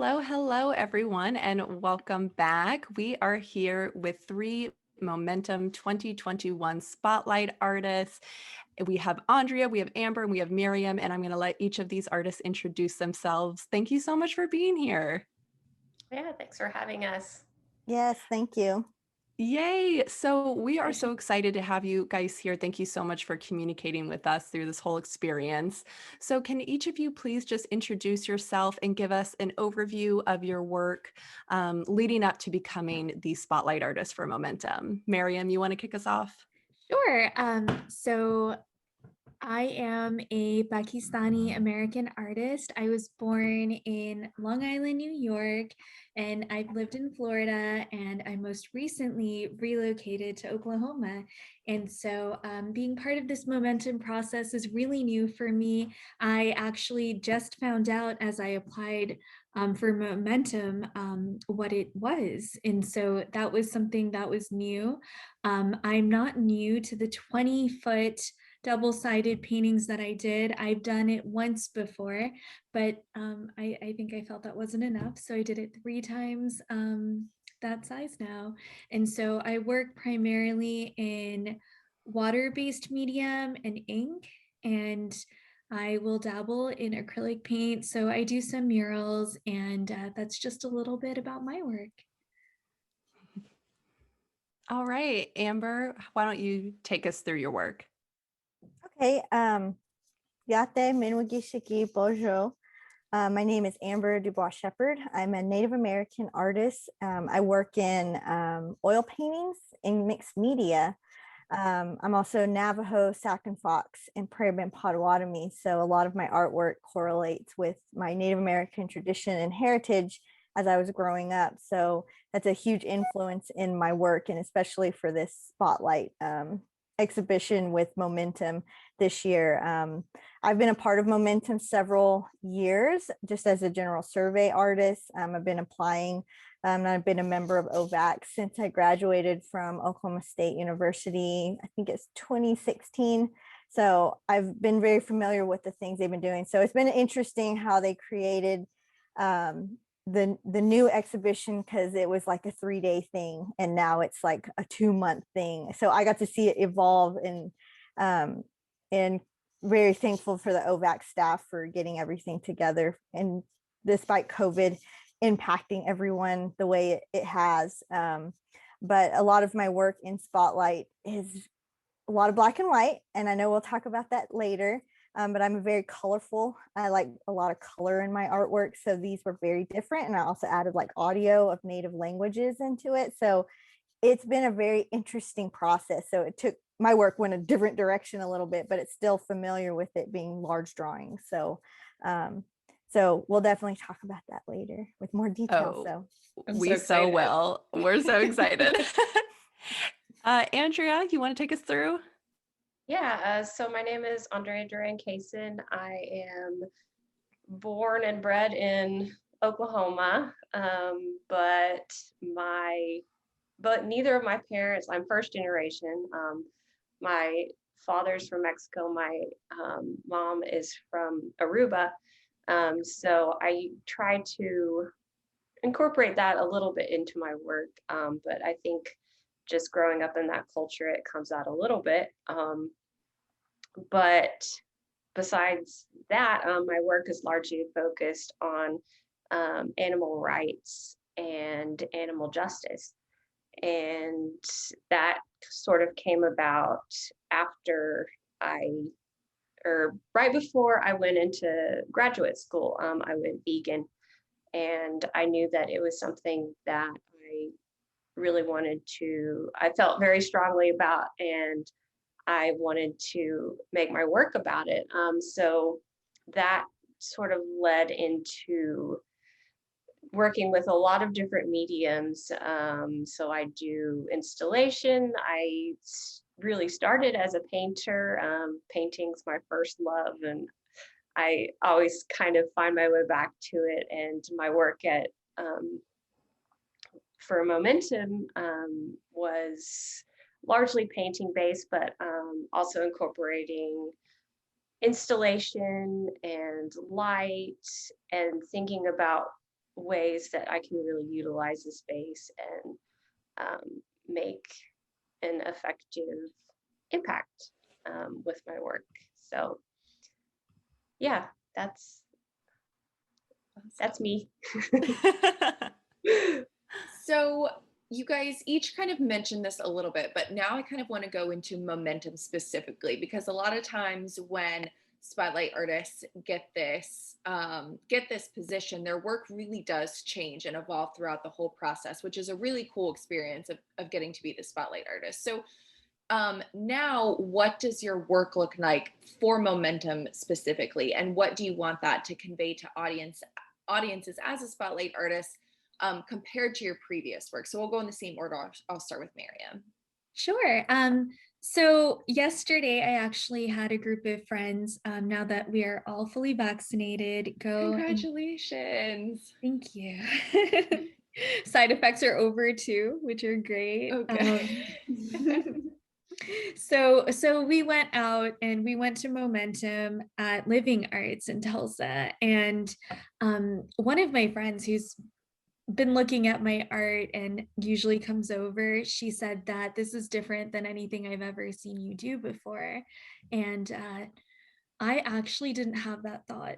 Hello, everyone, and welcome back. We are here with three Momentum 2021 Spotlight artists. We have Andrea, we have Amber, and we have Marium, and I'm going to let each of these artists introduce themselves. Thank you so much for being here. Yeah, thanks for having us. Yes, thank you. Yay! So we are so excited to have you guys here. Thank you so much for communicating with us through this whole experience. So can each of you please just introduce yourself and give us an overview of your work leading up to becoming the Spotlight artist for Momentum? Marium, you want to kick us off? Sure. So I am a Pakistani American artist. I was born in Long Island, New York, and I've lived in Florida, and I most recently relocated to Oklahoma. And so being part of this momentum process is really new for me. I actually just found out as I applied for momentum what it was. And so that was something that was new. I'm not new to the 20-foot double-sided paintings that I did. I've done it once before, but I think I felt that wasn't enough. So I did it 3 times that size now. And so I work primarily in water-based medium and ink, and I will dabble in acrylic paint. So I do some murals, and that's just a little bit about my work. All right, Amber, why don't you take us through your work? Okay, Yate Minwagishiki Bojo. My name is Amber DuBoise-Shepherd. I'm a Native American artist. I work in oil paintings in mixed media. I'm also Navajo, Sac and Fox, and Prairie Band Potawatomi. So a lot of my artwork correlates with my Native American tradition and heritage as I was growing up. So that's a huge influence in my work, and especially for this spotlight exhibition with Momentum this year. I've been a part of Momentum several years, just as a general survey artist. I've been applying, and I've been a member of OVAC since I graduated from Oklahoma State University. I think it's 2016. So I've been very familiar with the things they've been doing. So it's been interesting how they created the new exhibition, because it was like a 3-day thing and now it's like a 2-month thing. So I got to see it evolve, and very thankful for the OVAC staff for getting everything together, and despite COVID impacting everyone the way it has. But a lot of my work in Spotlight is a lot of black and white, and I know we'll talk about that later. But I'm very colorful. I like a lot of color in my artwork. So these were very different. And I also added like audio of native languages into it. So it's been a very interesting process. So it took, my work went a different direction a little bit, but it's still familiar with it being large drawings. So so we'll definitely talk about that later with more details. Oh, So we so will. We're so excited. Andrea, you want to take us through? Yeah, so my name is Andrea Duran-Cason. I am born and bred in Oklahoma, but neither of my parents, I'm first generation. My father's from Mexico. My mom is from Aruba. So I try to incorporate that a little bit into my work, but I think just growing up in that culture, it comes out a little bit. But besides that, my work is largely focused on animal rights and animal justice. And that sort of came about after right before I went into graduate school. I went vegan, and I knew that it was something that I really I felt very strongly about, and I wanted to make my work about it. So that sort of led into working with a lot of different mediums. So I do installation. I really started as a painter. Painting's my first love, and I always kind of find my way back to it. And my work at for Momentum was largely painting based, but also incorporating installation and light, and thinking about ways that I can really utilize the space and make an effective impact with my work. So yeah, that's me. So you guys each kind of mentioned this a little bit, but now I kind of want to go into momentum specifically, because a lot of times when spotlight artists get this position, their work really does change and evolve throughout the whole process, which is a really cool experience of getting to be the spotlight artist. So now what does your work look like for momentum specifically, and what do you want that to convey to audiences as a spotlight artist compared to your previous work? So we'll go in the same order. I'll start with Marium. Sure. So yesterday I actually had a group of friends, now that we are all fully vaccinated, go. Congratulations. Thank you. Side effects are over too, which are great. Okay. So we went out and we went to Momentum at Living Arts in Tulsa, and one of my friends who's been looking at my art and usually comes over, she said that this is different than anything I've ever seen you do before. And I actually didn't have that thought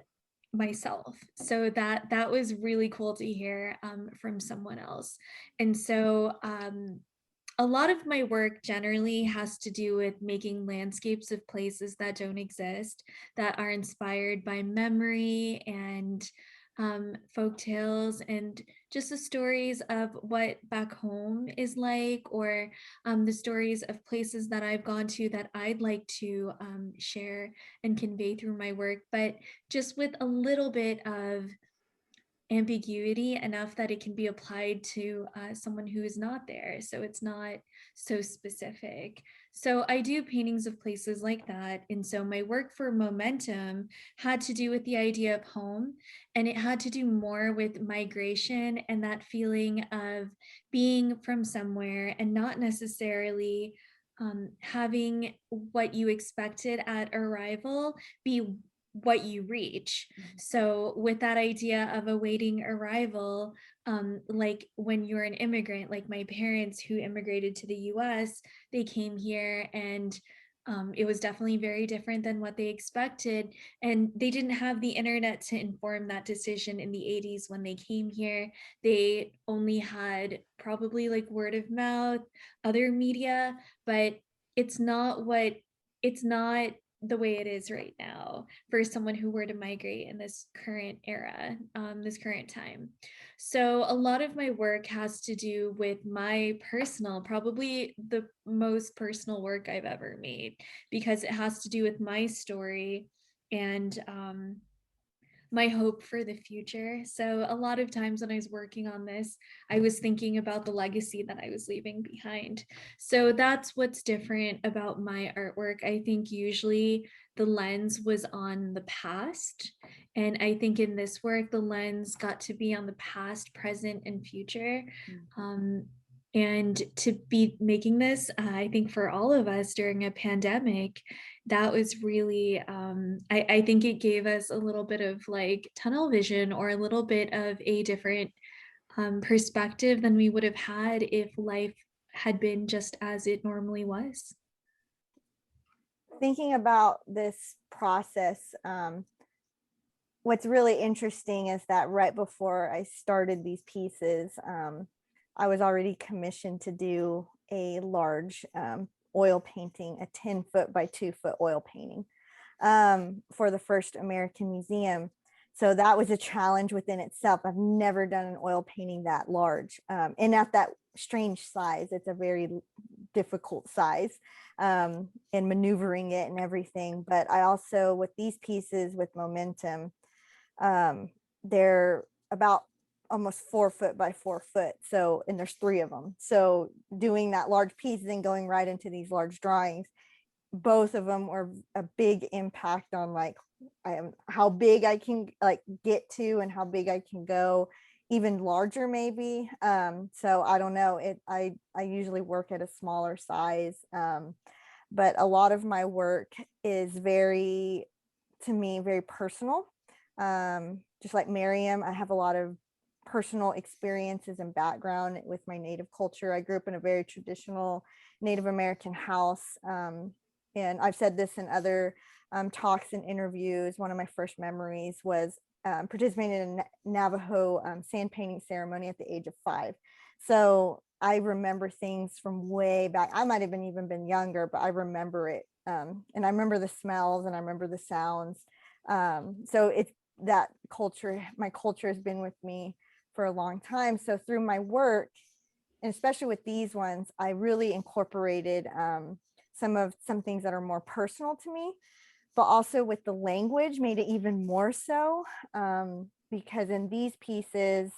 myself. So that was really cool to hear from someone else. And so a lot of my work generally has to do with making landscapes of places that don't exist, that are inspired by memory and folk tales, and just the stories of what back home is like, or the stories of places that I've gone to that I'd like to share and convey through my work, but just with a little bit of ambiguity, enough that it can be applied to someone who is not there. So it's not so specific. So I do paintings of places like that. And so my work for Momentum had to do with the idea of home, and it had to do more with migration and that feeling of being from somewhere and not necessarily having what you expected at arrival be what you reach. So with that idea of awaiting arrival, like when you're an immigrant, like my parents who immigrated to the US, they came here, and it was definitely very different than what they expected. And they didn't have the internet to inform that decision in the 80s when they came here. They only had probably like word of mouth, other media, but it's not the way it is right now for someone who were to migrate in this current era, this current time. So a lot of my work has to do with my personal, probably the most personal work I've ever made, because it has to do with my story and my hope for the future. So a lot of times when I was working on this, I was thinking about the legacy that I was leaving behind. So that's what's different about my artwork. I think usually the lens was on the past. And I think in this work, the lens got to be on the past, present, and future. And to be making this, I think for all of us during a pandemic, that was really, I think it gave us a little bit of like tunnel vision, or a little bit of a different perspective than we would have had if life had been just as it normally was. Thinking about this process, what's really interesting is that right before I started these pieces, I was already commissioned to do a large oil painting, a 10-foot by 2-foot oil painting for the first American Museum. So that was a challenge within itself. I've never done an oil painting that large and at that strange size. It's a very difficult size and maneuvering it and everything. But I also, with these pieces with Momentum, they're about almost 4 foot by 4 foot. So, and there's 3 of them. So doing that large piece, then going right into these large drawings, both of them were a big impact on like how big I can like get to and how big I can go, even larger maybe. So I don't know, I usually work at a smaller size, but a lot of my work is to me very personal. Just like Marium, I have a lot of personal experiences and background with my Native culture. I grew up in a very traditional Native American house. And I've said this in other talks and interviews. One of my first memories was participating in a Navajo sand painting ceremony at the age of 5. So I remember things from way back. I might have even been younger, but I remember it. And I remember the smells and I remember the sounds. So it's that culture, my culture has been with me for a long time. So through my work, and especially with these ones, I really incorporated some things that are more personal to me, but also with the language made it even more so, because in these pieces,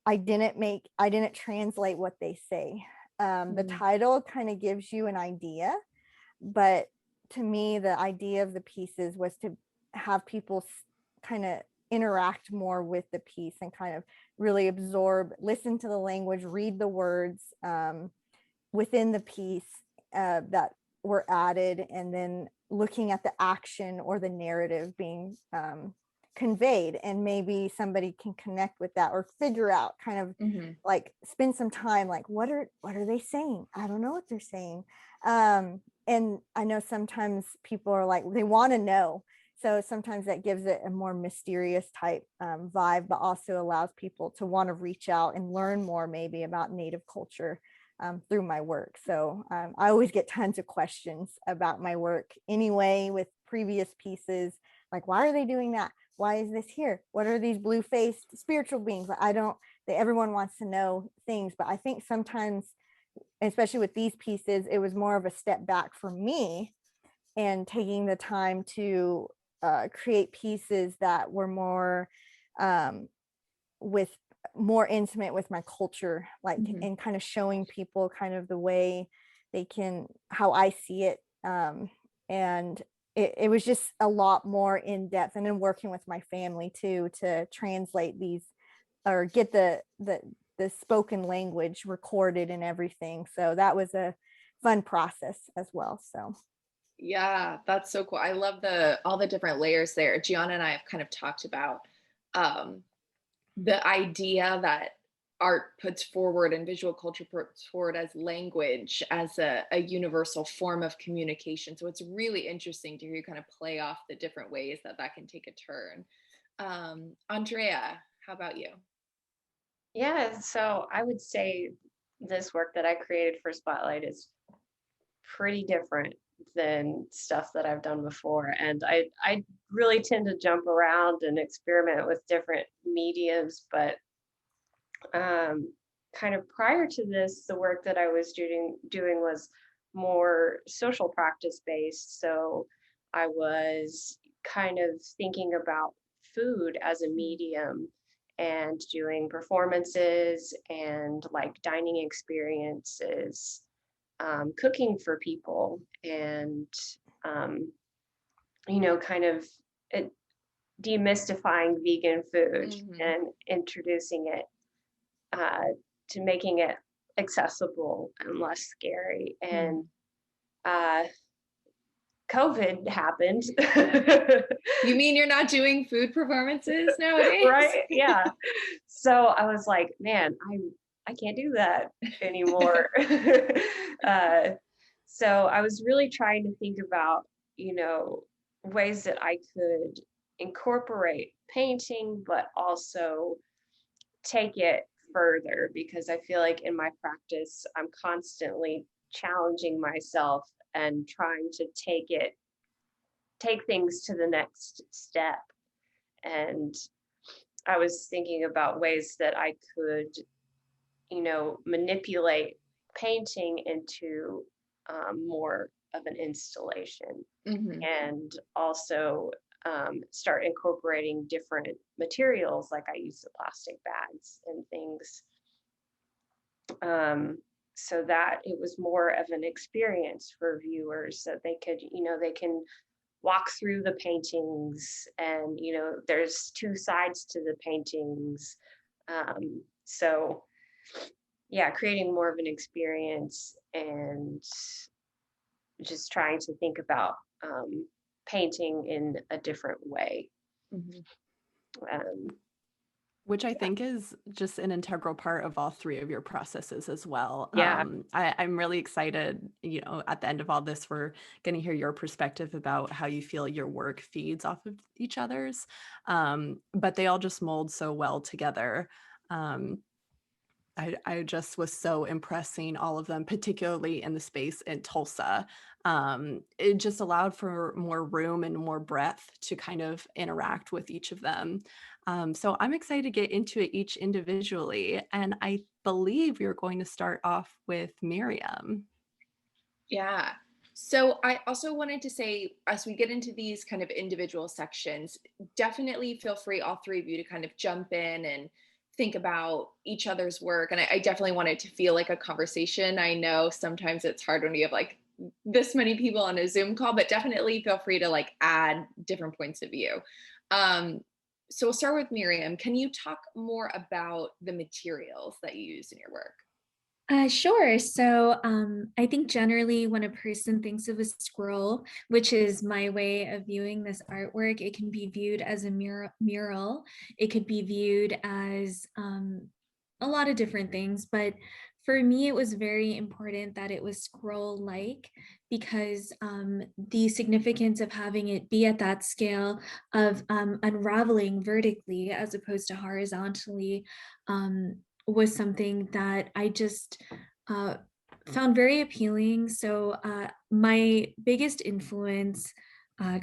I didn't translate what they say. The title kind of gives you an idea, but to me, the idea of the pieces was to have people kind of interact more with the piece and kind of really absorb, listen to the language, read the words within the piece that were added, and then looking at the action or the narrative being conveyed, and maybe somebody can connect with that or figure out kind of like spend some time like what are they saying? I don't know what they're saying. And I know sometimes people are like, they want to know. So sometimes that gives it a more mysterious type vibe, but also allows people to want to reach out and learn more maybe about Native culture through my work. So I always get tons of questions about my work anyway with previous pieces, like, why are they doing that? Why is this here? What are these blue-faced spiritual beings? Everyone wants to know things, but I think sometimes, especially with these pieces, it was more of a step back for me and taking the time to create pieces that were more more intimate with my culture, like, and kind of showing people kind of the way how I see it. And it was just a lot more in depth, and then working with my family too, to translate these or get the spoken language recorded and everything. So that was a fun process as well. So yeah, that's so cool. I love all the different layers there. Gianna and I have kind of talked about the idea that art puts forward and visual culture puts forward as language, as a universal form of communication. So it's really interesting to hear you kind of play off the different ways that can take a turn. Andrea, how about you? Yeah, so I would say this work that I created for Spotlight is pretty different than stuff that I've done before. And I really tend to jump around and experiment with different mediums, but kind of prior to this, the work that I was doing was more social practice based. So I was kind of thinking about food as a medium and doing performances and like dining experiences, cooking for people, and kind of demystifying vegan food and introducing it to making it accessible and less scary. And COVID happened. You mean you're not doing food performances nowadays? Right? Yeah. So I was like, man, I can't do that anymore. So I was really trying to think about, ways that I could incorporate painting, but also take it further, because I feel like in my practice, I'm constantly challenging myself and trying to take things to the next step. And I was thinking about ways that I could, manipulate painting into more of an installation, and also start incorporating different materials. Like I use the plastic bags and things, so that it was more of an experience for viewers, that they could, they can walk through the paintings, and there's two sides to the paintings. So yeah, creating more of an experience and just trying to think about painting in a different way. Which I think is just an integral part of all three of your processes as well. Yeah. I'm really excited, at the end of all this, we're going to hear your perspective about how you feel your work feeds off of each other's, but they all just mold so well together. Um, I just was so impressing all of them, particularly in the space in Tulsa. It just allowed for more room and more breadth to kind of interact with each of them. So I'm excited to get into it each individually. And I believe you're going to start off with Miriam. Yeah. So I also wanted to say, as we get into these kind of individual sections, definitely feel free, all three of you, to kind of jump in and think about each other's work. And I definitely want it to feel like a conversation. I know sometimes it's hard when you have like this many people on a Zoom call, but definitely feel free to like add different points of view. So we'll start with Miriam. Can you talk more about the materials that you use in your work? Sure. So I think generally when a person thinks of a scroll, which is my way of viewing this artwork, it can be viewed as a mural. It could be viewed as a lot of different things, but for me, it was very important that it was scroll-like because the significance of having it be at that scale of unraveling vertically as opposed to horizontally was something that I just found very appealing. So my biggest influence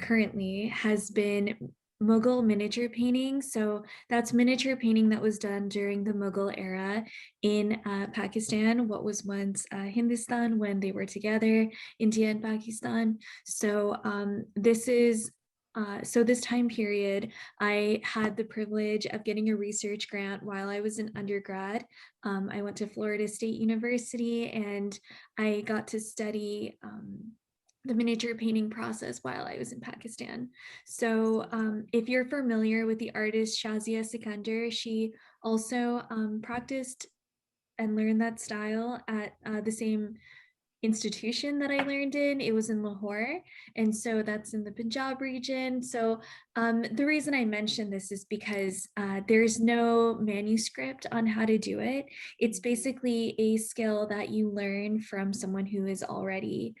currently has been Mughal miniature painting. So that's miniature painting that was done during the Mughal era in Pakistan, what was once Hindustan when they were together, India and Pakistan. So this time period, I had the privilege of getting a research grant while I was an undergrad. I went to Florida State University and I got to study the miniature painting process while I was in Pakistan. So if you're familiar with the artist Shazia Sikandar, she also practiced and learned that style at the same institution that I learned in. It was in Lahore, and so that's in the Punjab region. So the reason I mention this is because there's no manuscript on how to do it. It's basically a skill that you learn from someone who is already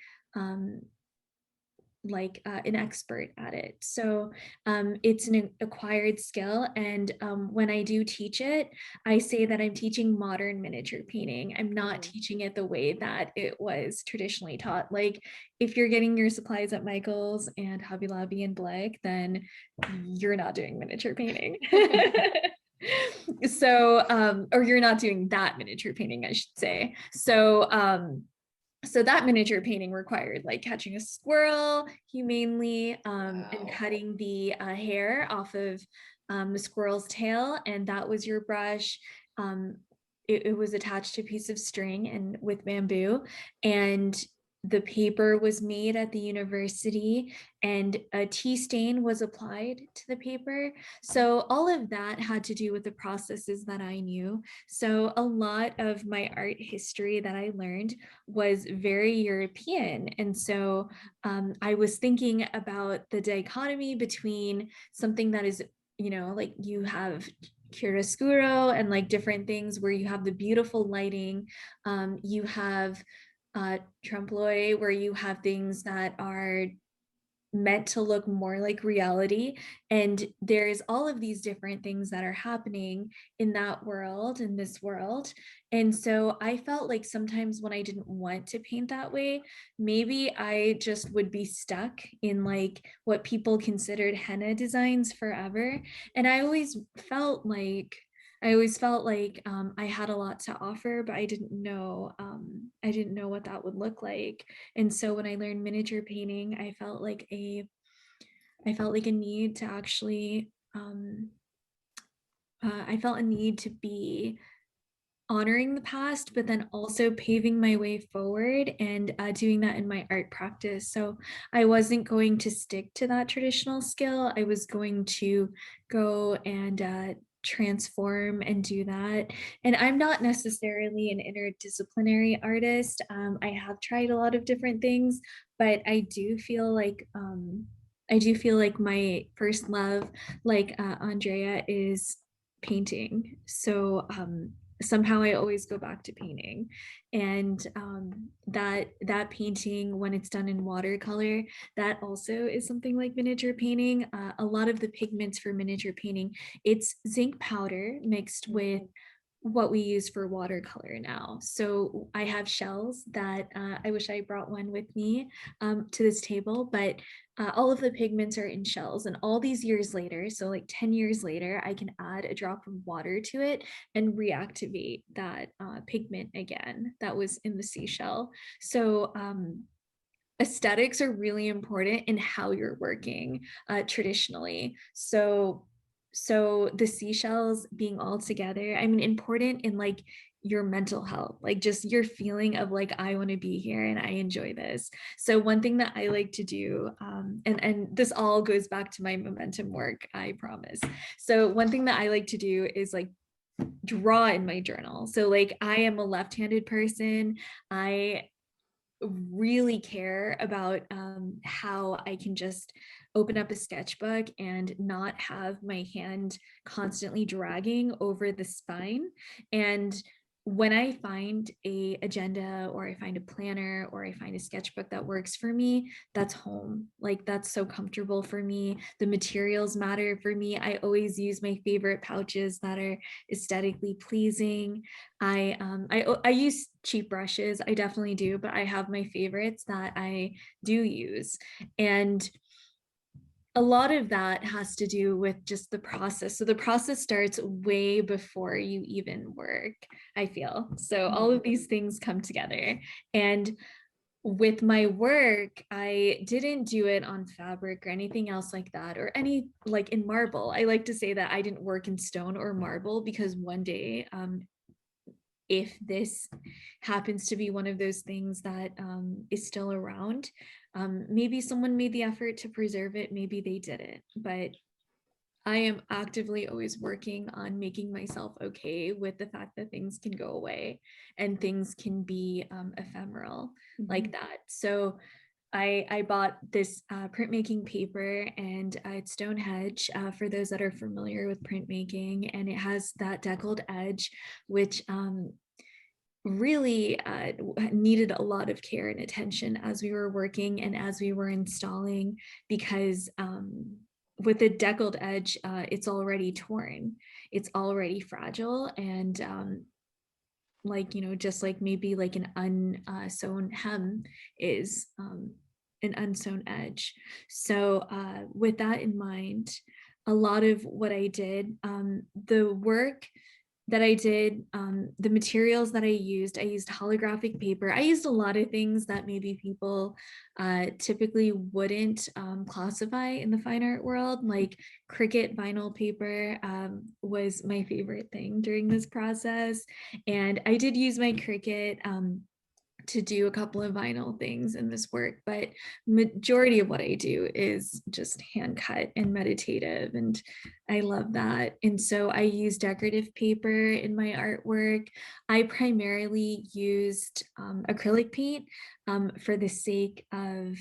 an expert at it. So it's an acquired skill. And when I do teach it, I say that I'm teaching modern miniature painting. I'm not teaching it the way that it was traditionally taught. Like if you're getting your supplies at Michael's and Hobby Lobby and Blake, then you're not doing miniature painting. So, or you're not doing that miniature painting, I should say. So that miniature painting required like catching a squirrel humanely and cutting the hair off of the squirrel's tail, and that was your brush. It was attached to a piece of string and with bamboo, and the paper was made at the university and a tea stain was applied to the paper. So all of that had to do with the processes that I knew. So a lot of my art history that I learned was very European. And so I was thinking about the dichotomy between something that is, like you have chiaroscuro and like different things where you have the beautiful lighting. You have trompe l'oeil, where you have things that are meant to look more like reality. And there's all of these different things that are happening in that world, in this world. And so I felt like sometimes when I didn't want to paint that way, maybe I just would be stuck in like what people considered henna designs forever. And I always felt like I had a lot to offer, but I didn't know what that would look like. And so when I learned miniature painting, I felt like a need to actually I felt a need to be honoring the past, but then also paving my way forward and doing that in my art practice. So I wasn't going to stick to that traditional skill. I was going to go and transform and do that. And I'm not necessarily an interdisciplinary artist. I have tried a lot of different things, but I do feel like my first love, like Andrea, is painting. So somehow I always go back to painting, and that painting, when it's done in watercolor, that also is something like miniature painting. A lot of the pigments for miniature painting, it's zinc powder mixed with what we use for watercolor now. So I have shells that I wish I brought one with me to this table, but all of the pigments are in shells, and all these years later, so like 10 years later, I can add a drop of water to it and reactivate that pigment again that was in the seashell. So aesthetics are really important in how you're working traditionally. So the seashells being all together, I mean, important in like your mental health, like just your feeling of like, I want to be here and I enjoy this. So one thing that I like to do, and this all goes back to my momentum work, I promise. So one thing that I like to do is like draw in my journal. So like I am a left-handed person. I really care about how I can just open up a sketchbook and not have my hand constantly dragging over the spine. And when I find a agenda, or I find a planner, or I find a sketchbook that works for me, that's home. Like that's so comfortable for me. The materials matter for me. I always use my favorite pouches that are aesthetically pleasing. I use cheap brushes. I definitely do, but I have my favorites that I do use. And a lot of that has to do with just the process. So the process starts way before you even work, I feel. So all of these things come together. And with my work, I didn't do it on fabric or anything else like that, or any like in marble. I like to say that I didn't work in stone or marble because one day, if this happens to be one of those things that is still around, maybe someone made the effort to preserve it, maybe they didn't, but I am actively always working on making myself okay with the fact that things can go away and things can be ephemeral like that. So I bought this printmaking paper, and it's Stonehenge for those that are familiar with printmaking, and it has that deckled edge, which really needed a lot of care and attention as we were working and as we were installing, because with the deckled edge, it's already torn, it's already fragile, and like, you know, just like maybe like an unsewn hem is an unsewn edge. So with that in mind, a lot of what I did, the work that I did, the materials that I used holographic paper. I used a lot of things that maybe people typically wouldn't classify in the fine art world, like Cricut vinyl paper was my favorite thing during this process. And I did use my Cricut to do a couple of vinyl things in this work, but majority of what I do is just hand cut and meditative, and I love that. And so I use decorative paper in my artwork. I primarily used acrylic paint for the sake of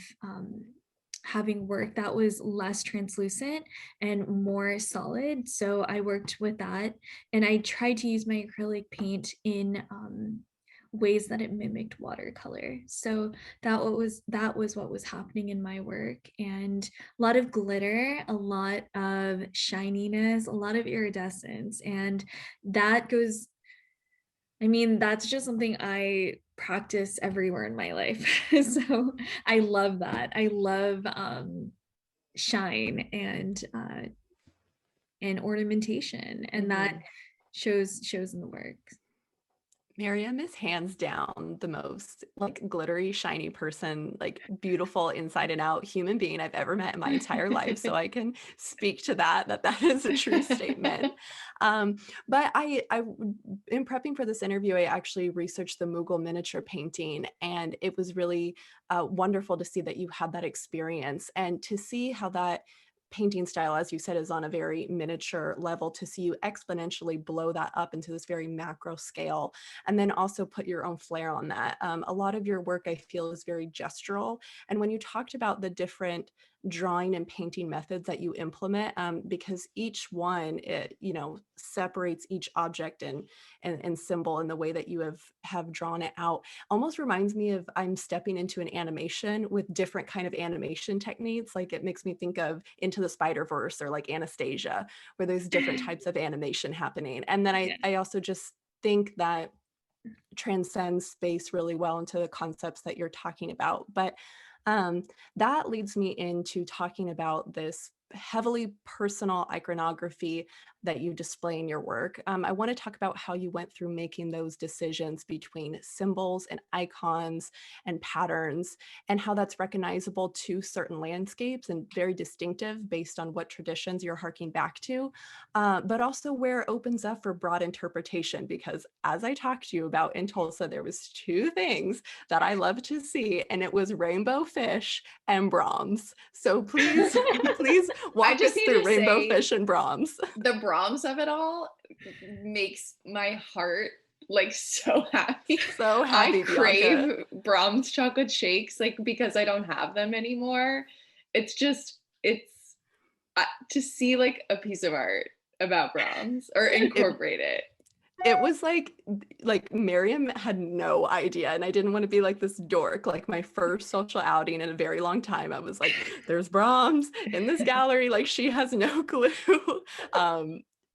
having work that was less translucent and more solid. So I worked with that, and I tried to use my acrylic paint in ways that it mimicked watercolor. So that was what was happening in my work, and a lot of glitter, a lot of shininess, a lot of iridescence. And that goes, I mean, that's just something I practice everywhere in my life. So I love that. I love shine and ornamentation, and that shows in the work. Marium is hands down the most like glittery, shiny person, like beautiful inside and out human being I've ever met in my entire life. So I can speak to that is a true statement. But in prepping for this interview, I actually researched the Mughal miniature painting, and it was really wonderful to see that you had that experience and to see how that painting style, as you said, is on a very miniature level, to see you exponentially blow that up into this very macro scale, and then also put your own flair on that. A lot of your work, I feel, is very gestural. And when you talked about the different drawing and painting methods that you implement, because each one, it, you know, separates each object and symbol in the way that you have drawn it out. Almost reminds me of I'm stepping into an animation with different kind of animation techniques. Like it makes me think of Into the Spider-Verse or like Anastasia, where there's different types of animation happening. And then I also just think that transcends space really well into the concepts that you're talking about. But that leads me into talking about this heavily personal iconography that you display in your work. I want to talk about how you went through making those decisions between symbols and icons and patterns, and how that's recognizable to certain landscapes and very distinctive based on what traditions you're harking back to, but also where it opens up for broad interpretation. Because as I talked to you about in Tulsa, there was two things that I love to see, and it was rainbow fish and Brahms. So please, please walk us through rainbow fish and Brahms. The Brahms of it all makes my heart like so happy. So happy. I crave Brahms chocolate shakes, like, because I don't have them anymore. It's just, it's to see like a piece of art about Brahms or incorporate it. It was like Marium had no idea, and I didn't want to be like this dork. Like my first social outing in a very long time, I was like, there's Brahms in this gallery, like she has no clue.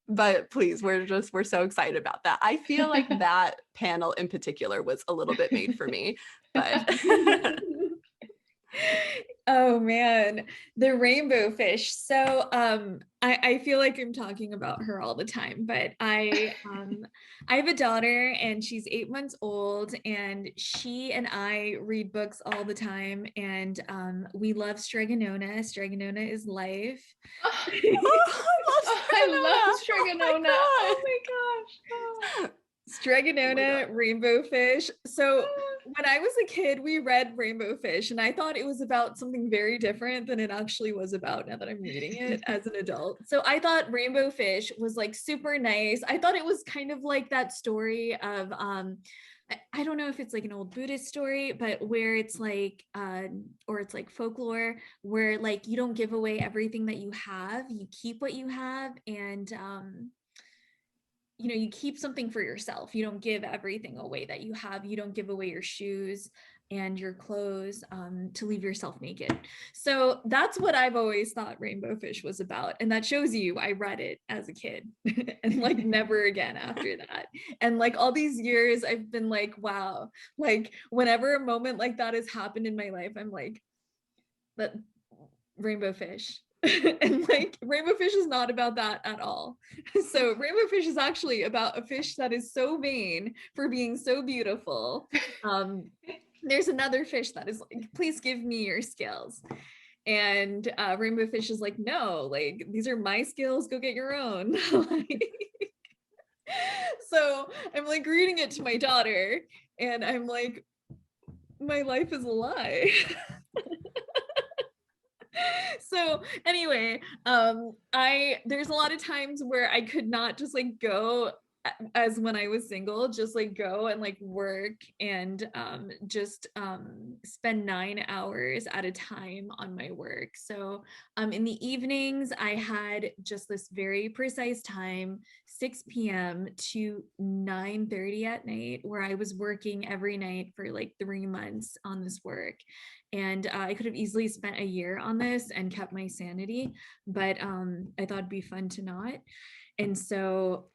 But please, we're so excited about that. I feel like that panel in particular was a little bit made for me, but oh man, the rainbow fish. So I feel like I'm talking about her all the time, but I have a daughter and she's 8 months old, and she and I read books all the time, and we love Stregonona. Stregonona is life. I love Stregonona. Oh my gosh. Stregonona, rainbow fish. So when I was a kid, we read Rainbow Fish, and I thought it was about something very different than it actually was about now that I'm reading it as an adult. So I thought Rainbow Fish was like super nice. I thought it was kind of like that story of I don't know if it's like an old Buddhist story, but where it's like or it's like folklore, where like you don't give away everything that you have, you keep what you have, and you know, you keep something for yourself. You don't give everything away that you have. You don't give away your shoes and your clothes to leave yourself naked. So that's what I've always thought Rainbow Fish was about. And that shows you, I read it as a kid and like never again after that. And like all these years I've been like, wow, like whenever a moment like that has happened in my life, I'm like, that Rainbow Fish. And like Rainbow Fish is not about that at all. So Rainbow Fish is actually about a fish that is so vain for being so beautiful. There's another fish that is like, please give me your skills. And Rainbow Fish is like, no, like these are my skills, go get your own. So I'm like reading it to my daughter and I'm like, my life is a lie. So anyway, there's a lot of times where I could not just like go as when I was single, just like go and like work and just spend 9 hours at a time on my work. So in the evenings, I had just this very precise time, 6 p.m. to 9:30 at night, where I was working every night for like 3 months on this work. And I could have easily spent a year on this and kept my sanity, but I thought it'd be fun to not. And so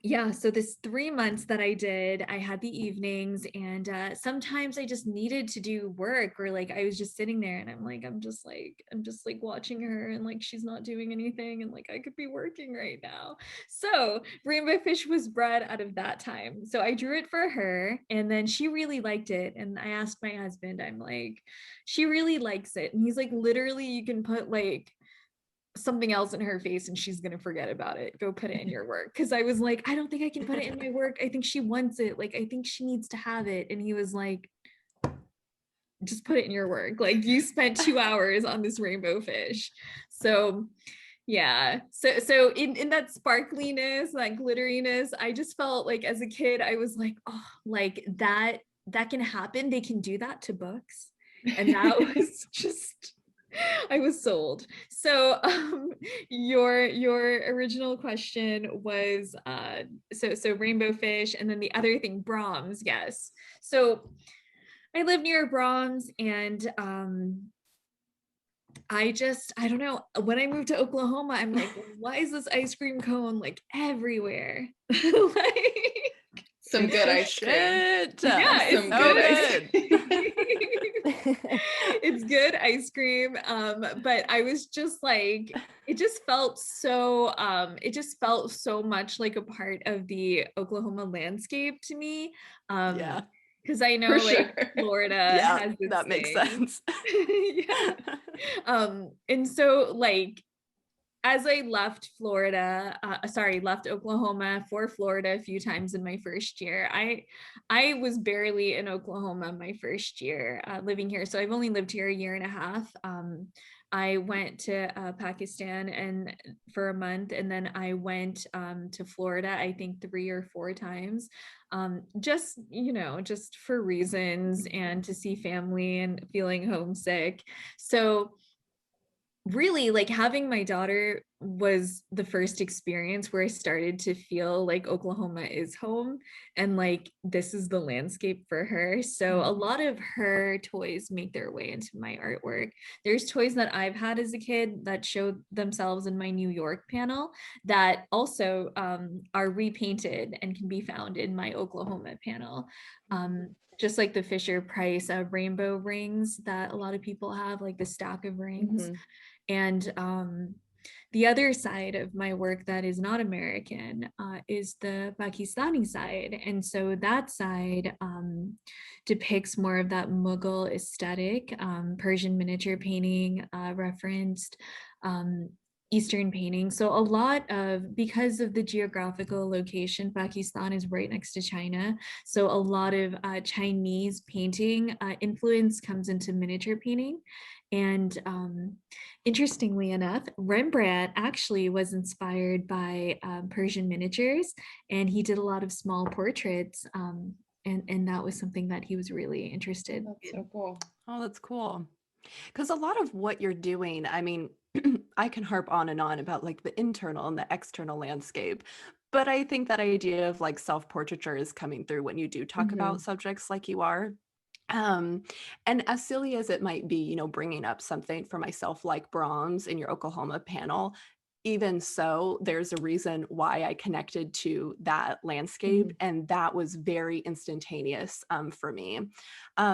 yeah, so this 3 months that I did, I had the evenings, and sometimes I just needed to do work, or like I was just sitting there and I'm just like watching her, and like she's not doing anything, and like I could be working right now. So Rainbow Fish was bred out of that time. So I drew it for her, and then she really liked it. And I asked my husband, I'm like, she really likes it. And he's like, literally, you can put like something else in her face and she's gonna forget about it. Go put it in your work. Because I was like, I don't think I can put it in my work. I think she wants it. Like, I think she needs to have it. And he was like, just put it in your work. Like, you spent 2 hours on this rainbow fish. So yeah, so in that sparkliness, that glitteriness, I just felt like as a kid, I was like, oh, like that can happen. They can do that to books. And that was just I was sold. So your original question was so rainbow fish, and then the other thing, Brahms. Yes. So I live near Brahms, and I don't know, when I moved to Oklahoma, I'm like, why is this ice cream cone like everywhere? Like, Some It's good the ice cream. shit. yeah, it's Some so good ice good. cream. It's good ice cream. But I was just like, it just felt so much like a part of the Oklahoma landscape to me. Yeah. Because I know For like sure. Florida Yeah, has this that makes thing. sense. Yeah. And so like as I left left Oklahoma for Florida a few times in my first year. I was barely in Oklahoma my first year living here. So I've only lived here a year and a half. I went to Pakistan and for a month, and then I went to Florida, I think 3 or 4 times, just just for reasons and to see family and feeling homesick. So really like having my daughter was the first experience where I started to feel like Oklahoma is home and like this is the landscape for her. So a lot of her toys make their way into my artwork. There's toys that I've had as a kid that showed themselves in my New York panel that also are repainted and can be found in my Oklahoma panel. Just like the Fisher Price rainbow rings that a lot of people have, like the stack of rings. And the other side of my work that is not American is the Pakistani side. And so that side depicts more of that Mughal aesthetic, Persian miniature painting referenced, Eastern painting. So a lot of, because of the geographical location, Pakistan is right next to China. So a lot of Chinese painting influence comes into miniature painting. And interestingly enough, Rembrandt actually was inspired by Persian miniatures, and he did a lot of small portraits. And that was something that he was really interested That's in. so cool. Oh, that's cool. Because a lot of what you're doing, I mean, I can harp on and on about like the internal and the external landscape, but I think that idea of like self-portraiture is coming through when you do talk about subjects like you are. Um, and as silly as it might be, bringing up something for myself like Brahms in your Oklahoma panel, even so, there's a reason why I connected to that landscape, and that was very instantaneous for me.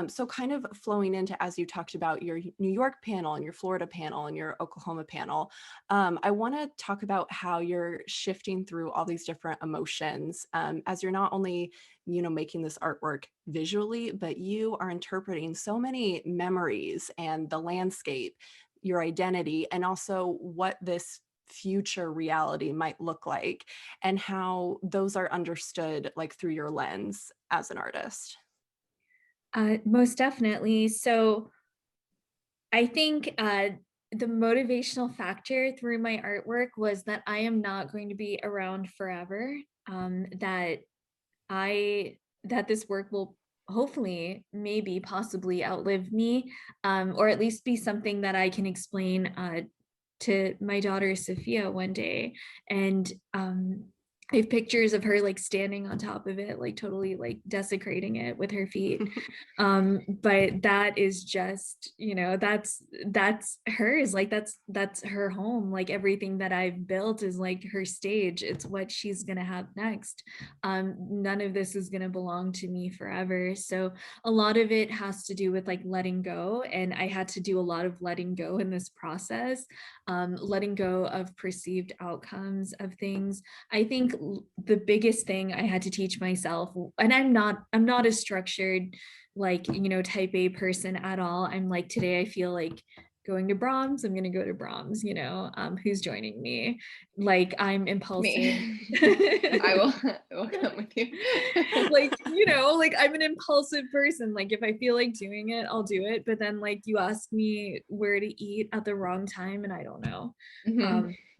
So kind of flowing into, as you talked about your New York panel and your Florida panel and your Oklahoma panel, I want to talk about how you're shifting through all these different emotions as you're not only making this artwork visually, but you are interpreting so many memories and the landscape, your identity, and also what this future reality might look like and how those are understood like through your lens as an artist. Most definitely. So I think the motivational factor through my artwork was that I am not going to be around forever. That this work will hopefully, maybe, possibly outlive me, or at least be something that I can explain to my daughter Sophia one day. And I have pictures of her like standing on top of it, like totally like desecrating it with her feet. But that is just, that's hers. Like that's her home. Like everything that I've built is like her stage. It's what she's gonna have next. None of this is gonna belong to me forever. So a lot of it has to do with like letting go. And I had to do a lot of letting go in this process, letting go of perceived outcomes of things. I think the biggest thing I had to teach myself, and I'm not a structured like type A person at all. I'm like, today I feel like going to Brahms, I'm gonna go to Brahms. Who's joining me? Like, I'm impulsive. Me. I will come with you. Like, like I'm an impulsive person. Like if I feel like doing it, I'll do it. But then like you ask me where to eat at the wrong time and I don't know.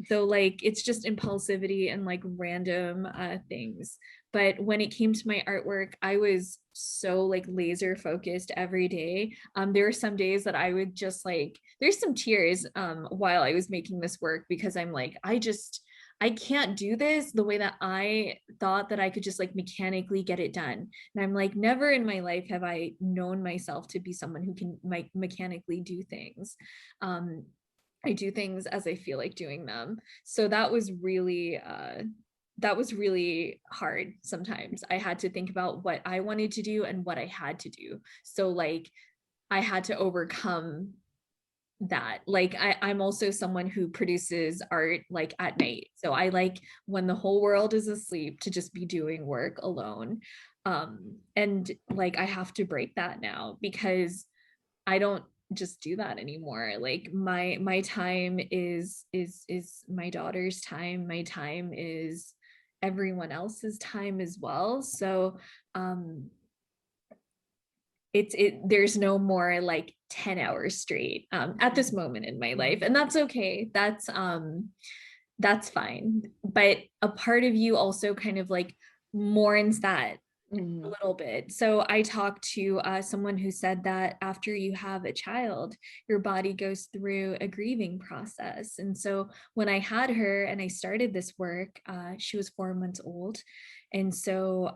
So like it's just impulsivity and like random things. But when it came to my artwork, I was so like laser focused every day. There were some days that I would just like, there's some tears while I was making this work, because I'm like, I can't do this the way that I thought that I could just like mechanically get it done. And I'm like, never in my life have I known myself to be someone who can mechanically do things. I do things as I feel like doing them. So that was really hard. Sometimes I had to think about what I wanted to do and what I had to do. So like I had to overcome that. Like I'm also someone who produces art like at night. So I like when the whole world is asleep to just be doing work alone. And like I have to break that now, because I don't just do that anymore. Like my time is my daughter's time. My time is everyone else's time as well. So there's no more like 10 hours straight at this moment in my life, and that's okay. That's fine. But a part of you also kind of like mourns that a little bit. So I talked to someone who said that after you have a child, your body goes through a grieving process. And so when I had her and I started this work, she was 4 months old. And so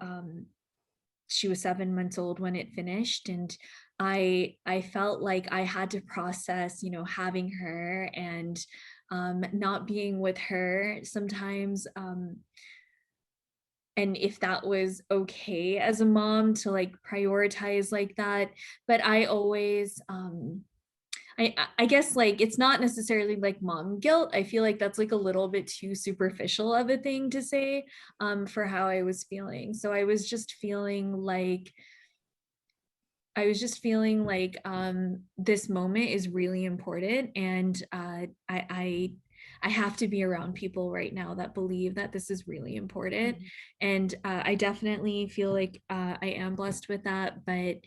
she was 7 months old when it finished. And I felt like I had to process, you know, having her and not being with her sometimes. And if that was okay as a mom to like prioritize like that. But I always I guess like it's not necessarily like mom guilt. I feel like that's like a little bit too superficial of a thing to say for how I was feeling. So I was just feeling like this moment is really important, and I have to be around people right now that believe that this is really important. And I definitely feel like I am blessed with that, but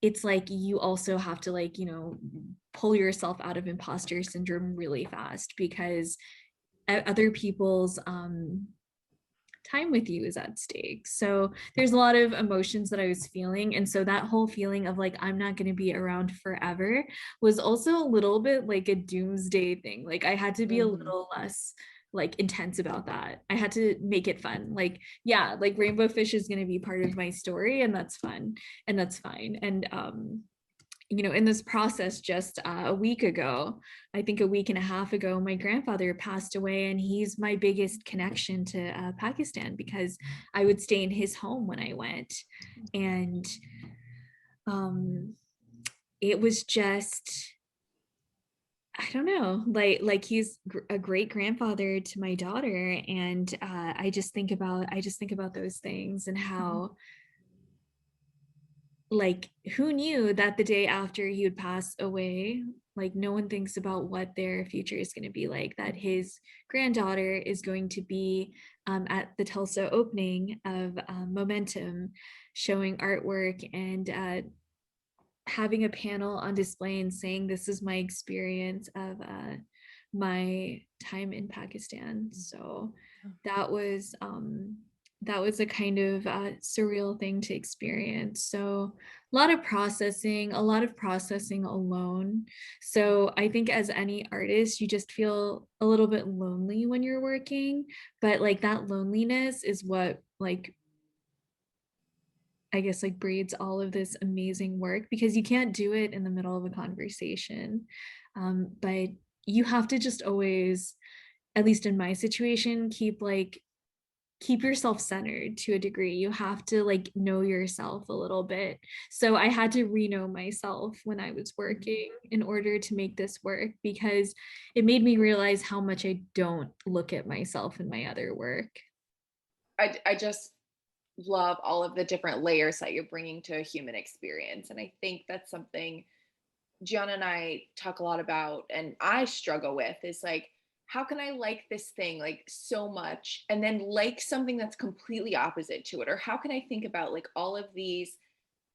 it's like you also have to like, you know, pull yourself out of imposter syndrome really fast, because other people's time with you is at stake. So there's a lot of emotions that I was feeling. And so that whole feeling of like, I'm not going to be around forever was also a little bit like a doomsday thing. Like I had to be a little less like intense about that. I had to make it fun. Like, yeah, like Rainbow Fish is going to be part of my story, and that's fun and that's fine. And you know, in this process, just a week ago, I think a week and a half ago, my grandfather passed away, and he's my biggest connection to Pakistan, because I would stay in his home when I went. And it was just, I don't know, like he's a great grandfather to my daughter. And I just think about those things, and how like who knew that the day after he would pass away, like no one thinks about what their future is going to be like, that his granddaughter is going to be at the Tulsa opening of Momentum, showing artwork and having a panel on display and saying, this is my experience of my time in Pakistan. So that was a kind of surreal thing to experience. So a lot of processing alone. So I think as any artist, you just feel a little bit lonely when you're working, but like that loneliness is what like, I guess like breeds all of this amazing work, because you can't do it in the middle of a conversation. But you have to just always, at least in my situation, keep yourself centered to a degree. You have to like know yourself a little bit. So I had to re-know myself when I was working in order to make this work, because it made me realize how much I don't look at myself in my other work. I just love all of the different layers that you're bringing to a human experience. And I think that's something Gianna and I talk a lot about, and I struggle with, is like, how can I like this thing like so much and then like something that's completely opposite to it? Or how can I think about like all of these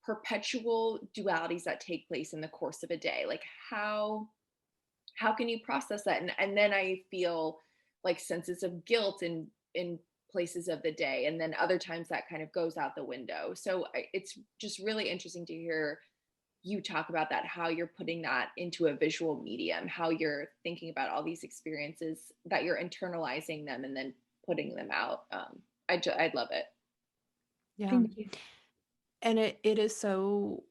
perpetual dualities that take place in the course of a day? Like how can you process that? And then I feel like senses of guilt and places of the day, and then other times that kind of goes out the window. So it's just really interesting to hear you talk about that, how you're putting that into a visual medium, how you're thinking about all these experiences, that you're internalizing them and then putting them out. I love it. Yeah. Thank you. And it is so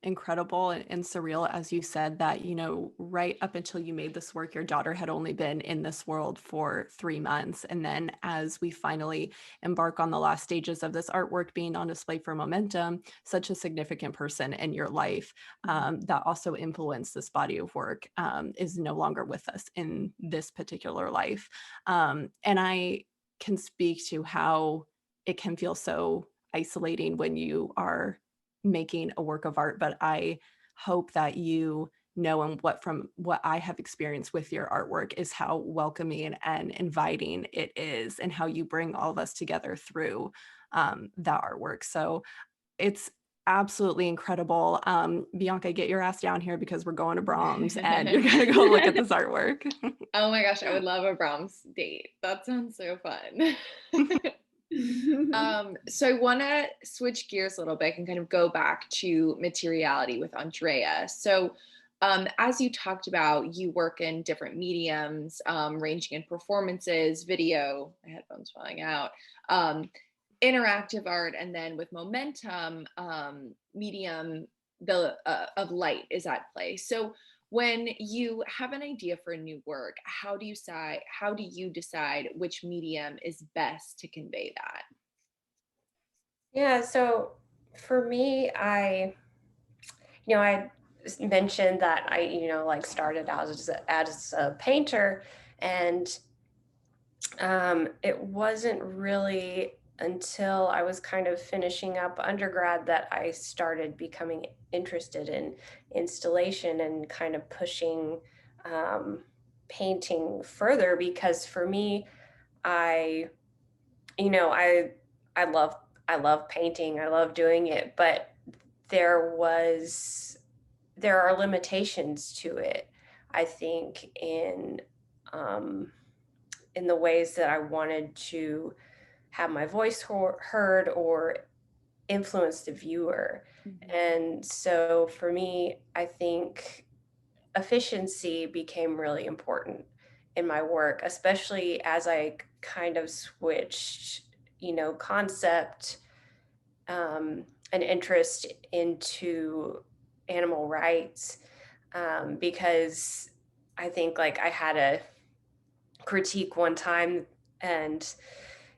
incredible and surreal, as you said, that, you know, right up until you made this work, your daughter had only been in this world for 3 months. And then as we finally embark on the last stages of this artwork being on display for Momentum, such a significant person in your life that also influenced this body of work is no longer with us in this particular life. And I can speak to how it can feel so isolating when you are making a work of art, but I hope that you know, and from what I have experienced with your artwork, is how welcoming and inviting it is, and how you bring all of us together through that artwork. So it's absolutely incredible. Bianca, get your ass down here because we're going to Brahms and you're gonna go look at this artwork. Oh my gosh, I would love a Brahms date. That sounds so fun. So I want to switch gears a little bit and kind of go back to materiality with Andrea. So as you talked about, you work in different mediums, ranging in performances, video, my headphones falling out, interactive art, and then with Momentum, medium of light is at play. So when you have an idea for a new work, how do you decide which medium is best to convey that? Yeah, so for me, I mentioned that I, like started out as a painter, and it wasn't really until I was kind of finishing up undergrad that I started becoming interested in installation and kind of pushing painting further, because for me, I, you know, I love I love painting. I love doing it, but there was there are limitations to it, I think, in the ways that I wanted to have my voice heard or influence the viewer. Mhm. And so for me, I think efficiency became really important in my work, especially as I kind of switched, concept an interest into animal rights, because I think like I had a critique one time, and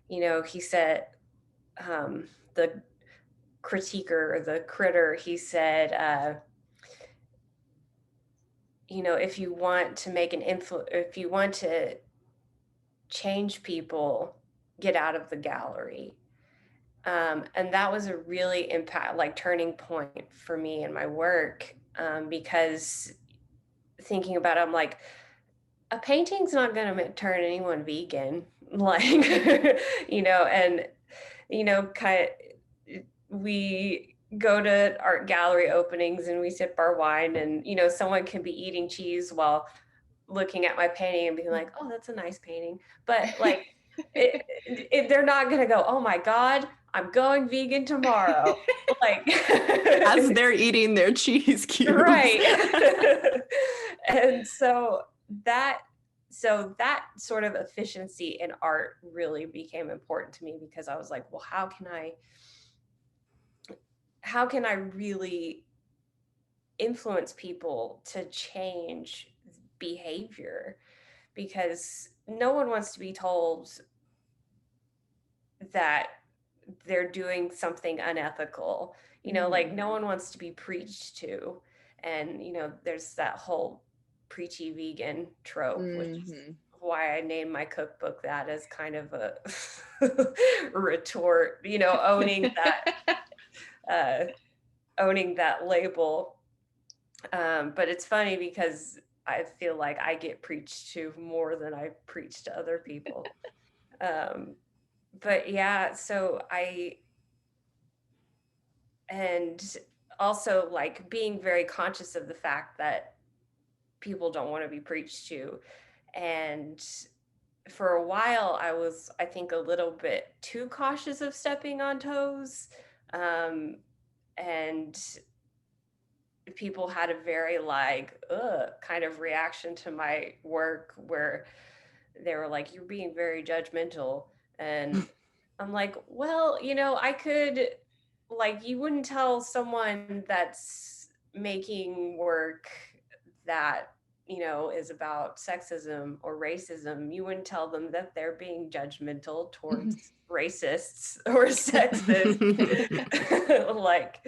he said, the critiquer or the critter, he said, if you want to if you want to change people, get out of the gallery. And that was a really turning point for me in my work, because thinking about it, I'm like, a painting's not going to turn anyone vegan, like, and, kind of, we go to art gallery openings and we sip our wine, and, someone can be eating cheese while looking at my painting and being like, oh, that's a nice painting. But like, they're not going to go, oh my God, I'm going vegan tomorrow. Like, As they're eating their cheese cubes. right. And that sort of efficiency in art really became important to me, because I was like, well, how can I really influence people to change behavior? Because no one wants to be told that they're doing something unethical, like no one wants to be preached to. And there's that whole preachy vegan trope, which is why I named my cookbook that, as kind of a retort, owning that label. But it's funny because I feel like I get preached to more than I preach to other people. But yeah, and also like being very conscious of the fact that people don't want to be preached to, and for a while, I was, I think, a little bit too cautious of stepping on toes. And people had a very like, ugh, kind of reaction to my work where they were like, you're being very judgmental. And I'm like, well, I could, like, you wouldn't tell someone that's making work that, is about sexism or racism, you wouldn't tell them that they're being judgmental towards racists or sexist. Like,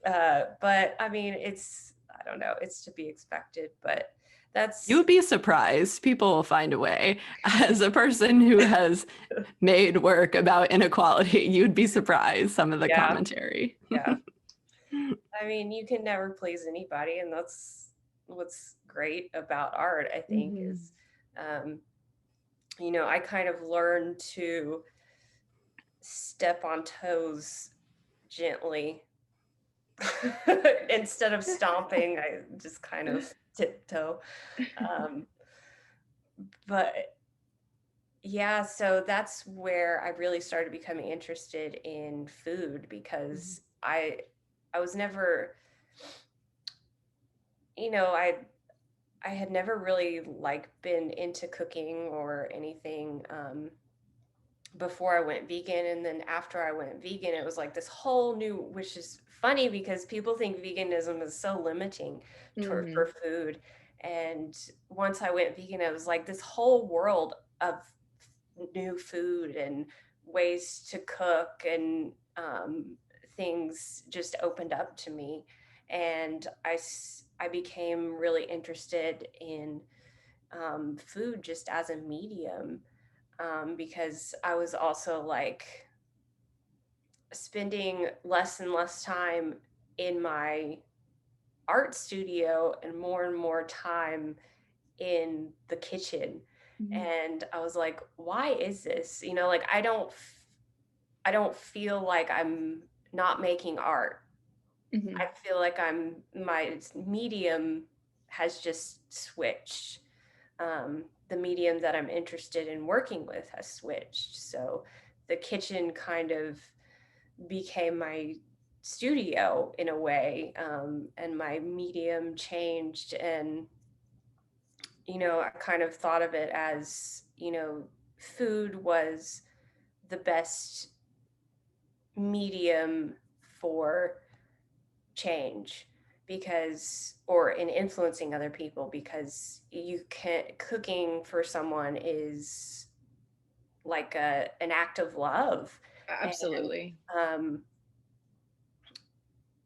but I mean, I don't know, it's to be expected, but You would be surprised. People will find a way. As a person who has made work about inequality, you'd be surprised some of the Yeah. commentary. Yeah. I mean, you can never please anybody, and that's what's great about art, I think, is, I kind of learned to step on toes gently. Instead of stomping, I just kind of tiptoe. But yeah, so that's where I really started becoming interested in food, because I was never, I had never really like been into cooking or anything before I went vegan. And then after I went vegan, it was like this whole new, which is funny because people think veganism is so limiting for food. And once I went vegan, it was like this whole world of new food and ways to cook, and things just opened up to me. And I became really interested in food just as a medium, because I was also like spending less and less time in my art studio and more time in the kitchen. And I was like, why is this? Like, I don't feel like I'm not making art. I feel like my medium has just switched. The medium that I'm interested in working with has switched. So the kitchen kind of became my studio in a way, and my medium changed. And, I kind of thought of it as, food was the best medium for change, because, or in influencing other people, because cooking for someone is like an act of love. Absolutely.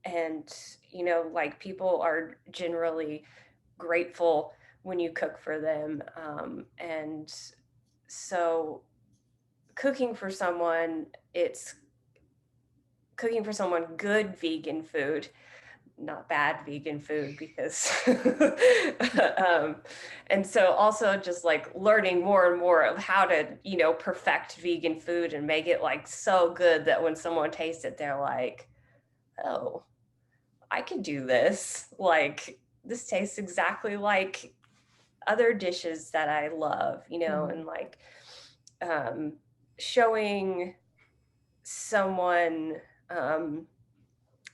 And like, people are generally grateful when you cook for them. And so cooking for someone, it's cooking for someone good vegan food, not bad vegan food, because and so also just like learning more and more of how to perfect vegan food and make it like so good that when someone tastes it, they're like, oh, I could do this. Like, this tastes exactly like other dishes that I love, and like showing someone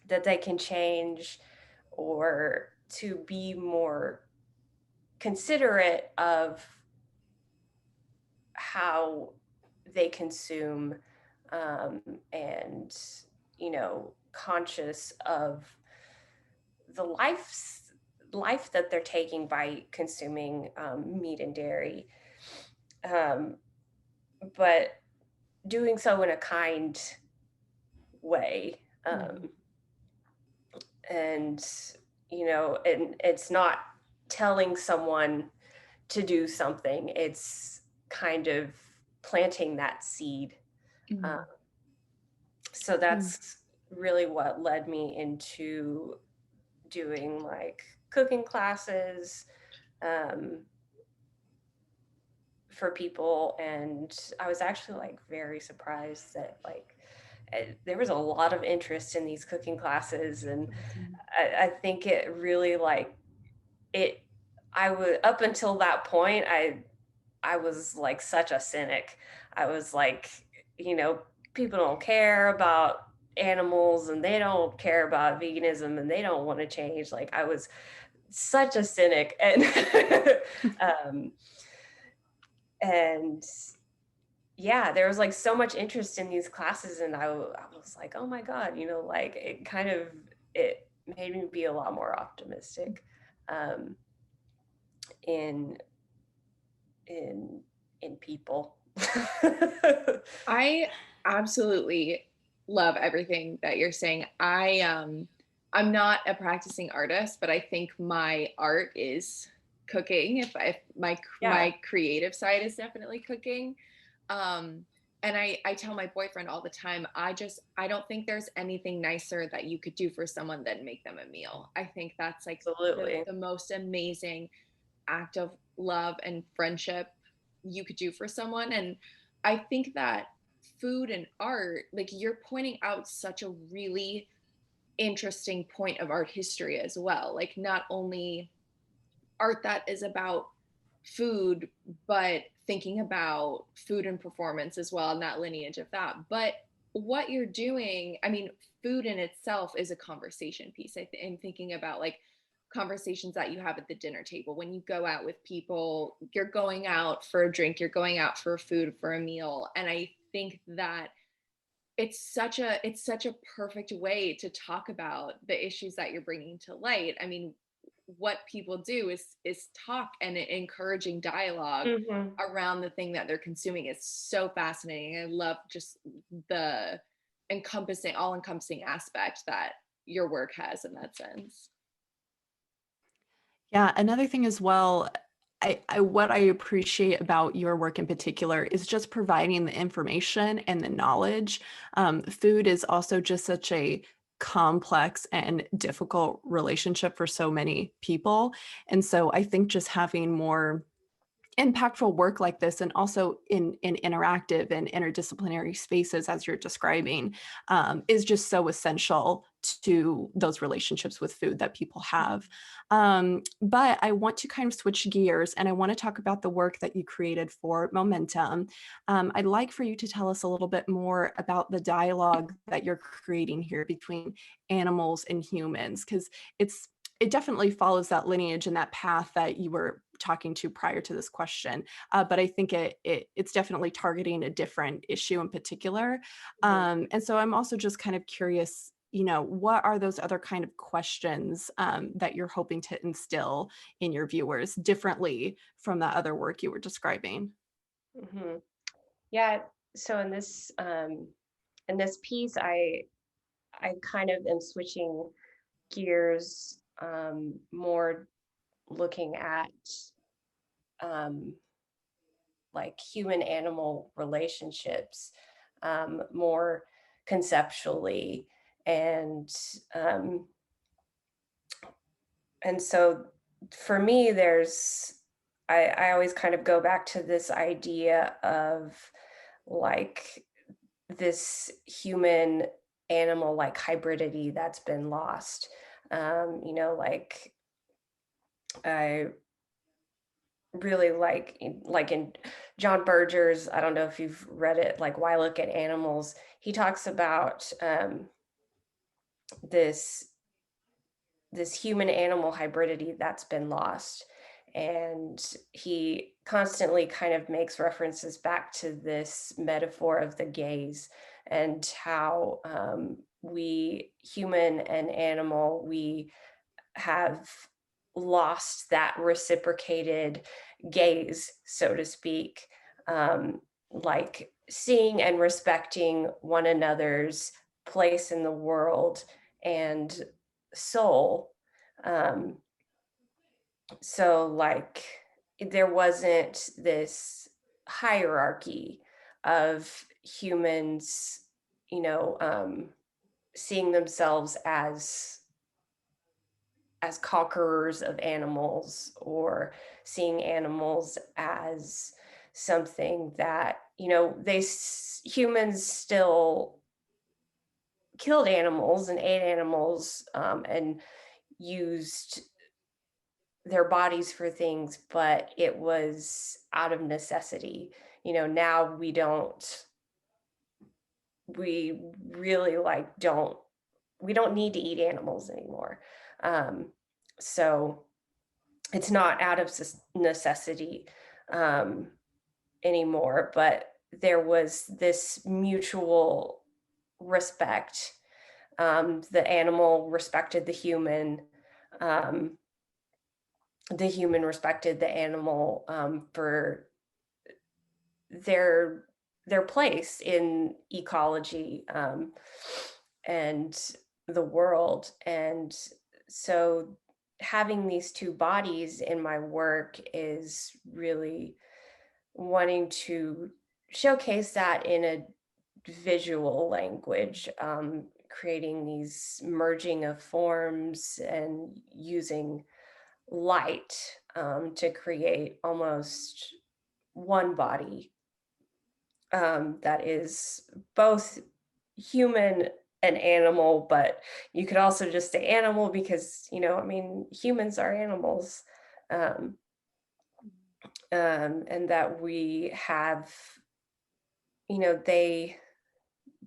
that they can change, or to be more considerate of how they consume, and conscious of the life that they're taking by consuming meat and dairy, but doing so in a kind way. And and it's not telling someone to do something, it's kind of planting that seed. So that's really what led me into doing like cooking classes for people. And I was actually like very surprised that like there was a lot of interest in these cooking classes. And I think it really like it, I was, up until that point, I was like such a cynic. I was like, you know, people don't care about animals and they don't care about veganism and they don't want to change. Like I was such a cynic, and um, and yeah, there was like so much interest in these classes, and I was like, oh my God, you know, like it made me be a lot more optimistic um, in in in people. I absolutely love everything that you're saying. I'm not a practicing artist, but I think my art is cooking. If Yeah. my creative side is definitely cooking. Um, and I tell my boyfriend all the time, I don't think there's anything nicer that you could do for someone than make them a meal. I think that's like Absolutely. the most amazing act of love and friendship you could do for someone. And I think that food and art, like you're pointing out such a really interesting point of art history as well. Like not only art that is about food, but thinking about food and performance as well, and that lineage of that. But what you're doing, I mean, food in itself is a conversation piece. I'm thinking about like conversations that you have at the dinner table when you go out with people. You're going out for a drink, you're going out for food, for a meal, and I think that it's such a perfect way to talk about the issues that you're bringing to light. I mean, what people do is talk, and encouraging dialogue Mhm. around the thing that they're consuming is so fascinating. I love just the all encompassing aspect that your work has in that sense. Yeah, another thing as well, I what I appreciate about your work in particular is just providing the information and the knowledge. Food is also just such a complex and difficult relationship for so many people. And so I think just having more impactful work like this, and also in interactive and interdisciplinary spaces as you're describing, is just so essential to those relationships with food that people have. But I want to kind of switch gears, and I want to talk about the work that you created for Momentum. I'd like for you to tell us a little bit more about the dialogue that you're creating here between animals and humans, because it definitely follows that lineage and that path that you were talking to prior to this question. But I think it's definitely targeting a different issue in particular. Mhm. And so I'm also just kind of curious, you know, what are those other kind of questions that you're hoping to instill in your viewers differently from that other work you were describing? Mhm. Yeah. So in this piece, I kind of am switching gears, more looking at um, like human animal relationships, more conceptually, and um, and so for me, I always kind of go back to this idea of like this human animal like hybridity that's been lost. You know, like I really like in John Berger's, I don't know if you've read it, like Why Look at Animals. He talks about this this human animal hybridity that's been lost. And he constantly kind of makes references back to this metaphor of the gaze, and how we, human and animal, we have lost that reciprocated gaze, so to speak, like seeing and respecting one another's place in the world and soul. Um, so, like, there wasn't this hierarchy of humans, you know, seeing themselves as conquerors of animals, or seeing animals as something that, you know, humans still killed animals and ate animals, and used their bodies for things, but it was out of necessity. Now we really we don't need to eat animals anymore. So it's not out of necessity anymore, but there was this mutual respect. The animal respected the human. The human respected the animal for their place in ecology and the world. And so having these two bodies in my work is really wanting to showcase that in a visual language, creating these merging of forms and using light to create almost one body that is both human and animal, but you could also just say animal because, humans are animals. And that we have, they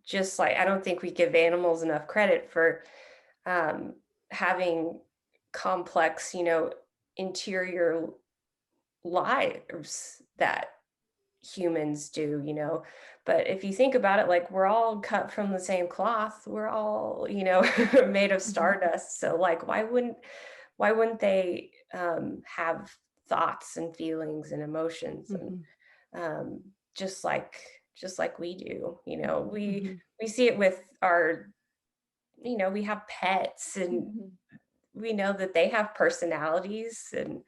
just like, I don't think we give animals enough credit for having complex, interior lives that humans do, but if you think about it, like, we're all cut from the same cloth, we're all, made of stardust. So like, why wouldn't they have thoughts and feelings and emotions and just like we do, we see it with our, we have pets and we know that they have personalities, and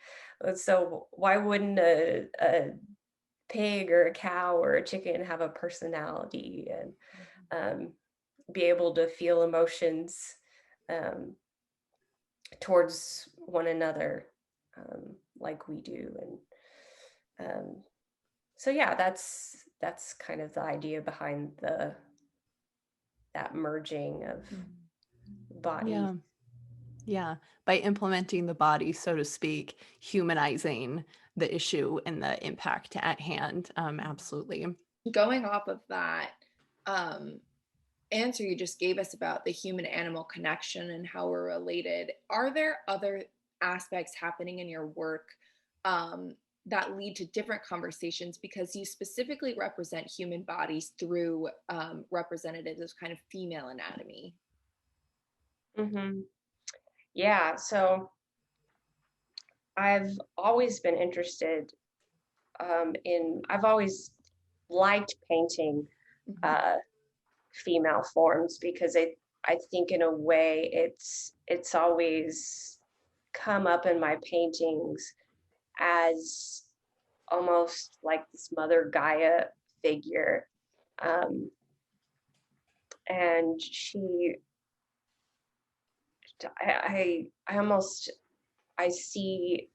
so why wouldn't a pig or a cow or a chicken have a personality and be able to feel emotions towards one another like we do. And so yeah, that's kind of the idea behind that merging of bodies. Yeah, by implementing the body, so to speak, humanizing the issue and the impact at hand. Absolutely. Going off of that answer you just gave us about the human animal connection and how we're related, are there other aspects happening in your work that lead to different conversations because you specifically represent human bodies through representatives of kind of female anatomy? Yeah, so I've always been interested I've always liked painting female forms because I think in a way it's always come up in my paintings as almost like this Mother Gaia figure. And I see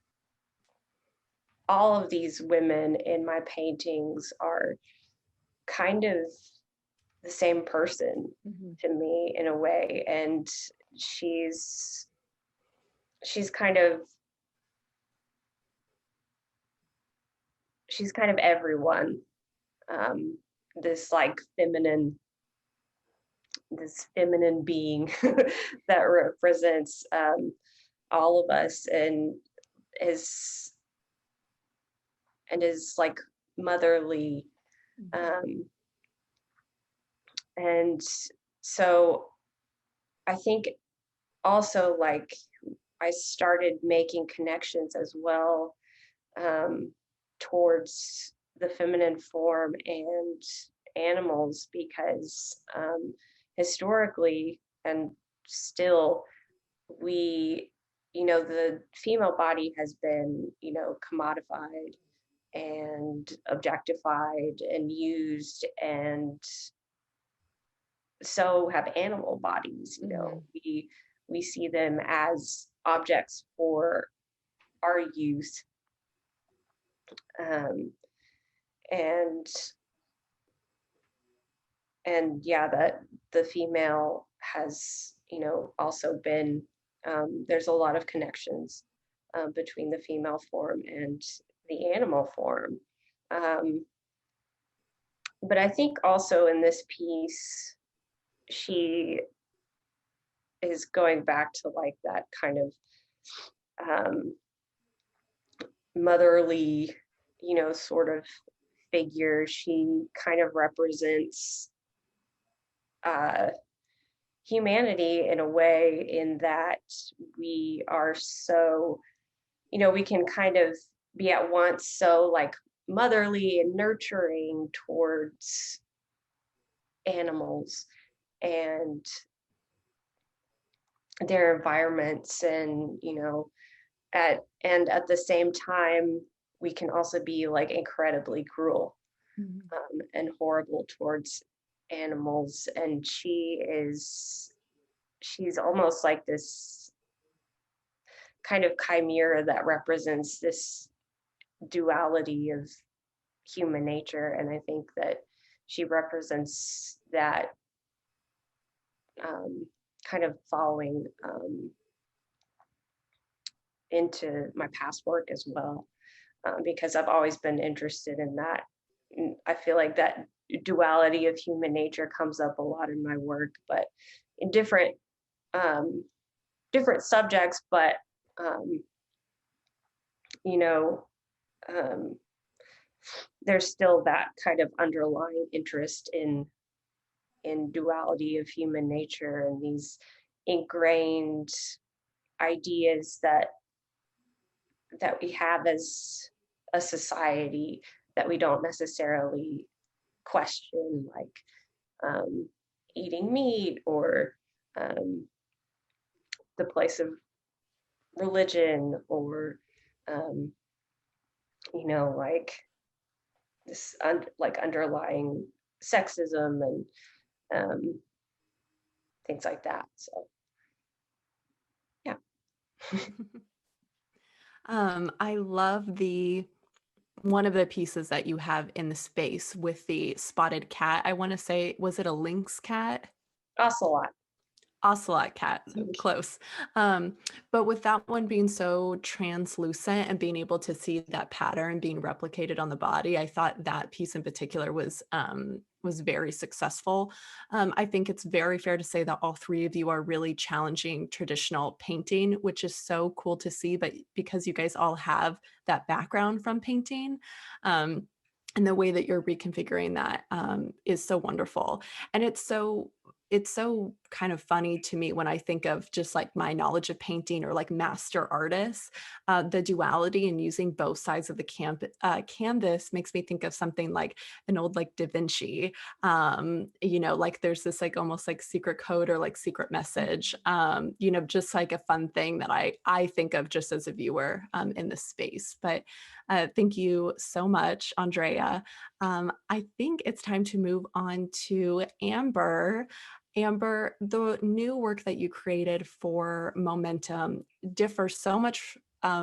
all of these women in my paintings are kind of the same person to me in a way. And she's kind of everyone. This like this feminine being that represents all of us and is like motherly. And so I think also like I started making connections as well towards the feminine form and animals because historically and still we, the female body has been, commodified and objectified and used, and so have animal bodies. We see them as objects for our use. And yeah, that the female has, also been, there's a lot of connections between the female form and the animal form. But I think also in this piece, she is going back to like that kind of motherly, sort of figure. She kind of represents humanity in a way, in that we are so, we can kind of be at once so like motherly and nurturing towards animals and their environments, and at the same time we can also be like incredibly cruel and horrible towards animals. And she's almost like this kind of chimera that represents this duality of human nature. And I think that she represents that kind of following into my past work as well, because I've always been interested in that. I feel like that duality of human nature comes up a lot in my work, but in different subjects, but there's still that kind of underlying interest in duality of human nature and these ingrained ideas that we have as a society that we don't necessarily question, like eating meat, or the place of religion, or like this like underlying sexism and things like that. So yeah. I love one of the pieces that you have in the space with the spotted cat. I want to say, was it a lynx cat? Ocelot. Ocelot cat, close. But with that one being so translucent and being able to see that pattern being replicated on the body, I thought that piece in particular was very successful. I think it's very fair to say that all three of you are really challenging traditional painting, which is so cool to see, but because you guys all have that background from painting, and the way that you're reconfiguring that is so wonderful. And it's so kind of funny to me when I think of just like my knowledge of painting or like master artists, the duality and using both sides of the canvas makes me think of something like an old like Da Vinci, like there's this like almost like secret code or like secret message, just like a fun thing that I think of just as a viewer in this space. But thank you so much, Andrea. I think it's time to move on to Amber. Amber, the new work that you created for Momentum differs so much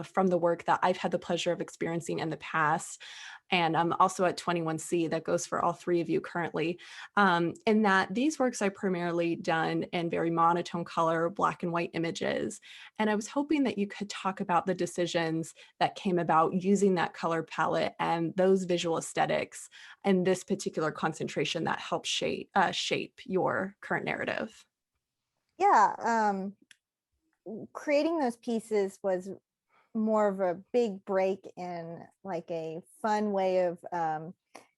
from the work that I've had the pleasure of experiencing in the past. And also at 21C, that goes for all three of you currently, in that these works are primarily done in very monotone color, black and white images. And I was hoping that you could talk about the decisions that came about using that color palette and those visual aesthetics and this particular concentration that helps shape your current narrative. Yeah, creating those pieces was more of a big break in like a fun way of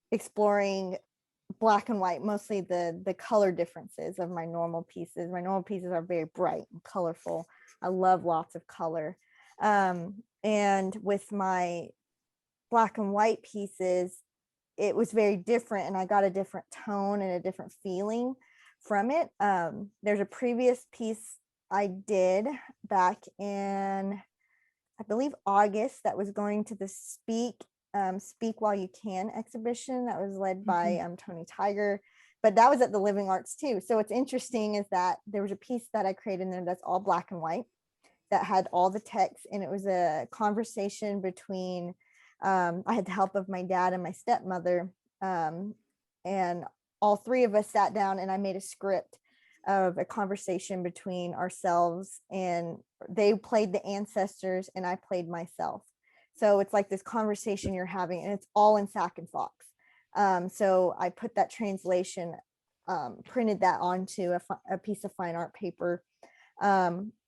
exploring black and white, mostly the color differences of my normal pieces. My normal pieces are very bright and colorful. I love lots of color. And with my black and white pieces, it was very different, and I got a different tone and a different feeling from it. There's a previous piece I did back in, I believe, August, that was going to the Speak While You Can exhibition that was led by Tony Tiger, but that was at the Living Arts too. So what's interesting is that there was a piece that I created in there that's all black and white that had all the text, and it was a conversation between I had the help of my dad and my stepmother, and all three of us sat down and I made a script of a conversation between ourselves and they played the ancestors and I played myself. So it's like this conversation you're having, and it's all in Sac and Fox. So I put that translation, printed that onto a piece of fine art paper,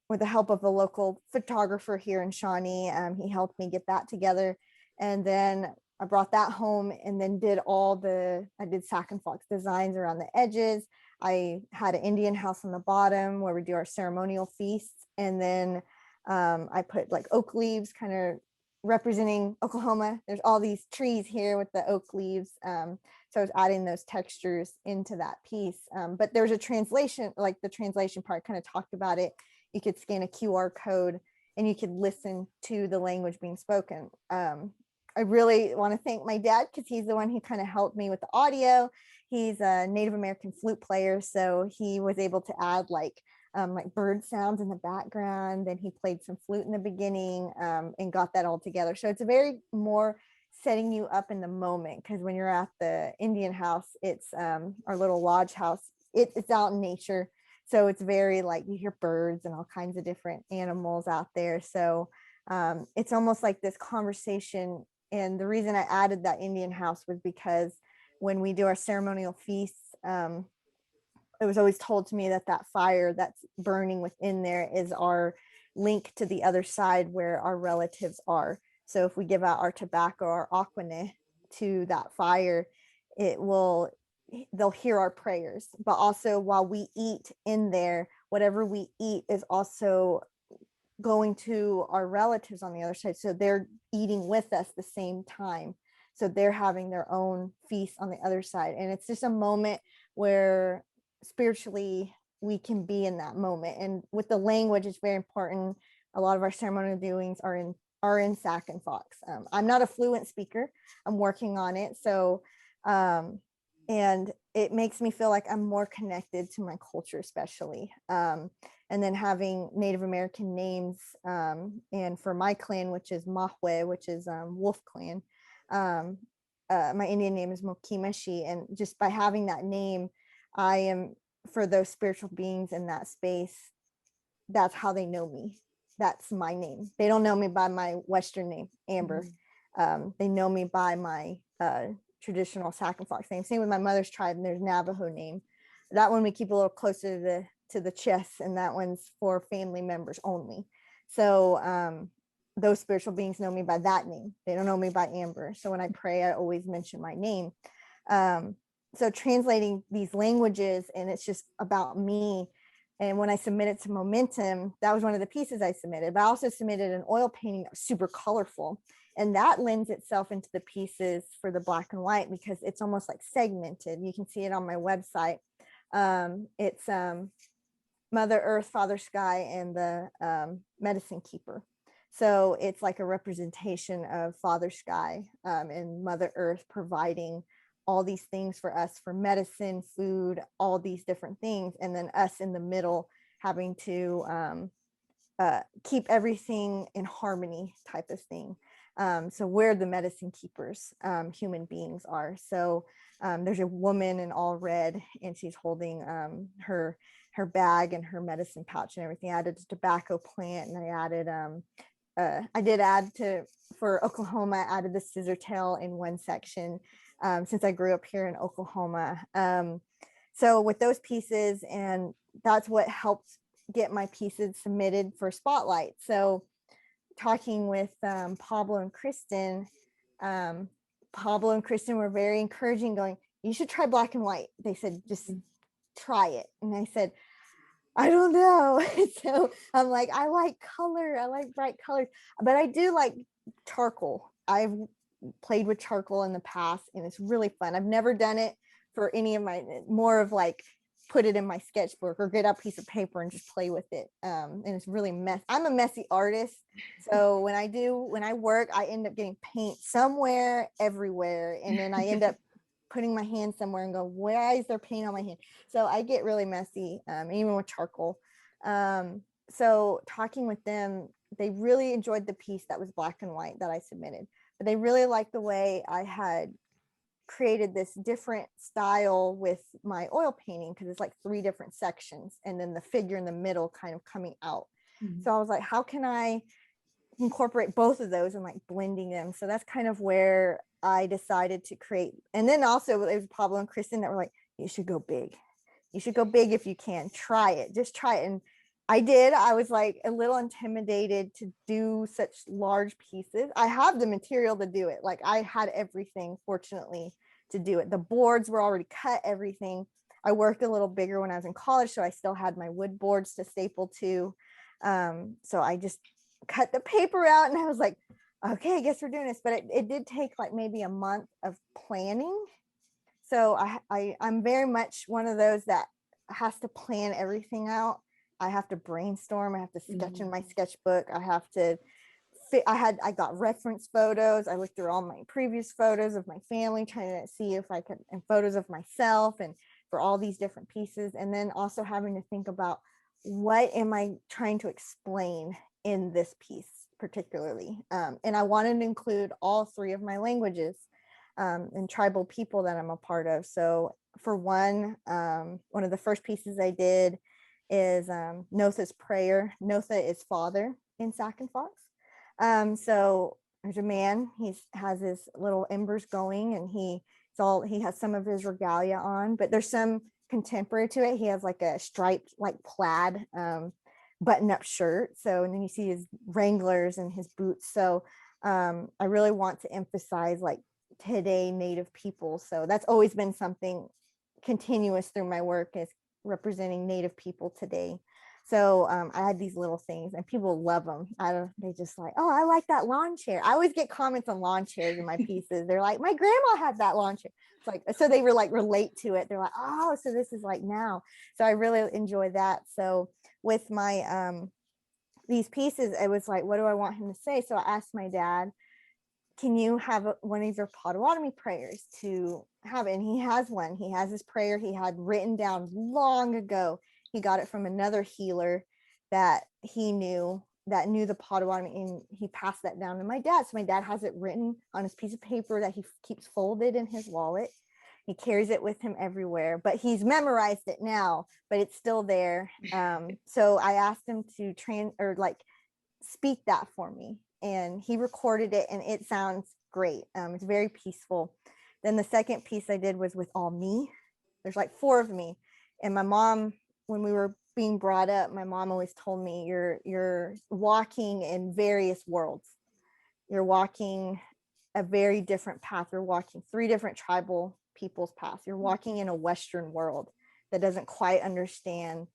with the help of a local photographer here in Shawnee. He helped me get that together. And then I brought that home and then I did Sac and Fox designs around the edges. I had an Indian house on the bottom where we do our ceremonial feasts. And then I put like oak leaves kind of representing Oklahoma. There's all these trees here with the oak leaves. So I was adding those textures into that piece. But there's a translation, like the translation part kind of talked about it. You could scan a QR code and you could listen to the language being spoken. I really want to thank my dad because he's the one who kind of helped me with the audio. He's a Native American flute player, so he was able to add like bird sounds in the background. Then he played some flute in the beginning, and got that all together. So it's a very more setting you up in the moment, because when you're at the Indian house, it's our little lodge house. It's out in nature. So it's very like you hear birds and all kinds of different animals out there. So it's almost like this conversation. And the reason I added that Indian house was because when we do our ceremonial feasts, it was always told to me that that fire that's burning within there is our link to the other side where our relatives are. So if we give out our tobacco or aquane to that fire, they'll hear our prayers. But also while we eat in there, whatever we eat is also going to our relatives on the other side. So they're eating with us the same time. So they're having their own feast on the other side. And it's just a moment where spiritually we can be in that moment. And with the language, it's very important. A lot of our ceremonial doings are in Sac and Fox. I'm not a fluent speaker. I'm working on it. So, and it makes me feel like I'm more connected to my culture, especially. And then having Native American names, and for my clan, which is Mahwe, which is Wolf Clan, my Indian name is Mokimashi. And just by having that name, I am, for those spiritual beings in that space, that's how they know me. That's my name. They don't know me by my Western name, Amber. They know me by my traditional Sac and Fox name. Same with my mother's tribe, and there's Navajo name. That one we keep a little closer to the chest, and that one's for family members only. So those spiritual beings know me by that name. They don't know me by Amber. So when I pray, I always mention my name. So translating these languages, and it's just about me. And when I submitted to Momentum, that was one of the pieces I submitted, but I also submitted an oil painting that was super colorful. And that lends itself into the pieces for the black and white because it's almost like segmented. You can see it on my website. It's Mother Earth, Father Sky, and the Medicine Keeper. So it's like a representation of Father Sky and Mother Earth providing all these things for us, for medicine, food, all these different things. And then us in the middle having to keep everything in harmony type of thing. So we're the medicine keepers, human beings are. So there's a woman in all red, and she's holding her bag and her medicine pouch and everything. I added a tobacco plant, and I added, I did add for Oklahoma, I added the scissor tail in one section, since I grew up here in Oklahoma. So with those pieces, and that's what helped get my pieces submitted for Spotlight. So talking with Pablo and Kristen were very encouraging, going, you should try black and white. They said, just try it. And I said, I don't know. So I'm like, I like color. I like bright colors, but I do like charcoal. I've played with charcoal in the past, and it's really fun. I've never done it for any of my, more of like put it in my sketchbook or get a piece of paper and just play with it. And it's really I'm a messy artist. So when I work, I end up getting paint somewhere, everywhere. And then I end up putting my hand somewhere and go, why is there paint on my hand? So I get really messy, even with charcoal. So talking with them, they really enjoyed the piece that was black and white that I submitted, but they really liked the way I had created this different style with my oil painting, because it's like 3 different sections, and then the figure in the middle kind of coming out. So I was like, how can I incorporate both of those and like blending them? So that's kind of where I decided to create. And then also it was Pablo and Kristen that were like, you should go big. You should go big if you can. Try it. Just try it. And I did. I was like a little intimidated to do such large pieces. I have the material to do it. Like I had everything, fortunately, to do it. The boards were already cut, everything. I worked a little bigger when I was in college, so I still had my wood boards to staple to. So I just cut the paper out and I was like, okay, I guess we're doing this. But it did take like maybe a month of planning. So I'm very much one of those that has to plan everything out. I have to brainstorm. I have to sketch in my sketchbook. I have to I got reference photos. I looked through all my previous photos of my family, trying to see if I could, and photos of myself, and for all these different pieces. And then also having to think about, what am I trying to explain in this piece particularly? And I wanted to include all three of my languages and tribal people that I'm a part of. So for one of the first pieces I did is Notha's prayer. Notha is father in Sac and Fox. So there's a man, he has his little embers going, and he has some of his regalia on, but there's some contemporary to it. He has like a striped, like plaid button-up shirt. So, and then you see his Wranglers and his boots. So I really want to emphasize like today Native people. So that's always been something continuous through my work, is representing Native people today. So I had these little things, and people love them. They just like, oh, I like that lawn chair. I always get comments on lawn chairs in my pieces. They're like, my grandma had that lawn chair. It's like, so they were like, relate to it. They're like, oh, so this is like now. So I really enjoy that. So with my these pieces, it was like, what do I want him to say? So I asked my dad, can you have one of your Potawatomi prayers to have it? And he has one. He has his prayer he had written down long ago. He got it from another healer that he knew, that knew the Potawatomi, and he passed that down to my dad. So my dad has it written on his piece of paper that he keeps folded in his wallet. He carries it with him everywhere, but he's memorized it now, but it's still there. So I asked him to speak that for me, and he recorded it, and it sounds great. It's very peaceful. Then the second piece I did was with all me. There's like 4 of me, and my mom, when we were being brought up, my mom always told me, you're walking in various worlds. You're walking a very different path. You're walking 3 different tribal people's paths. You're walking in a Western world that doesn't quite understand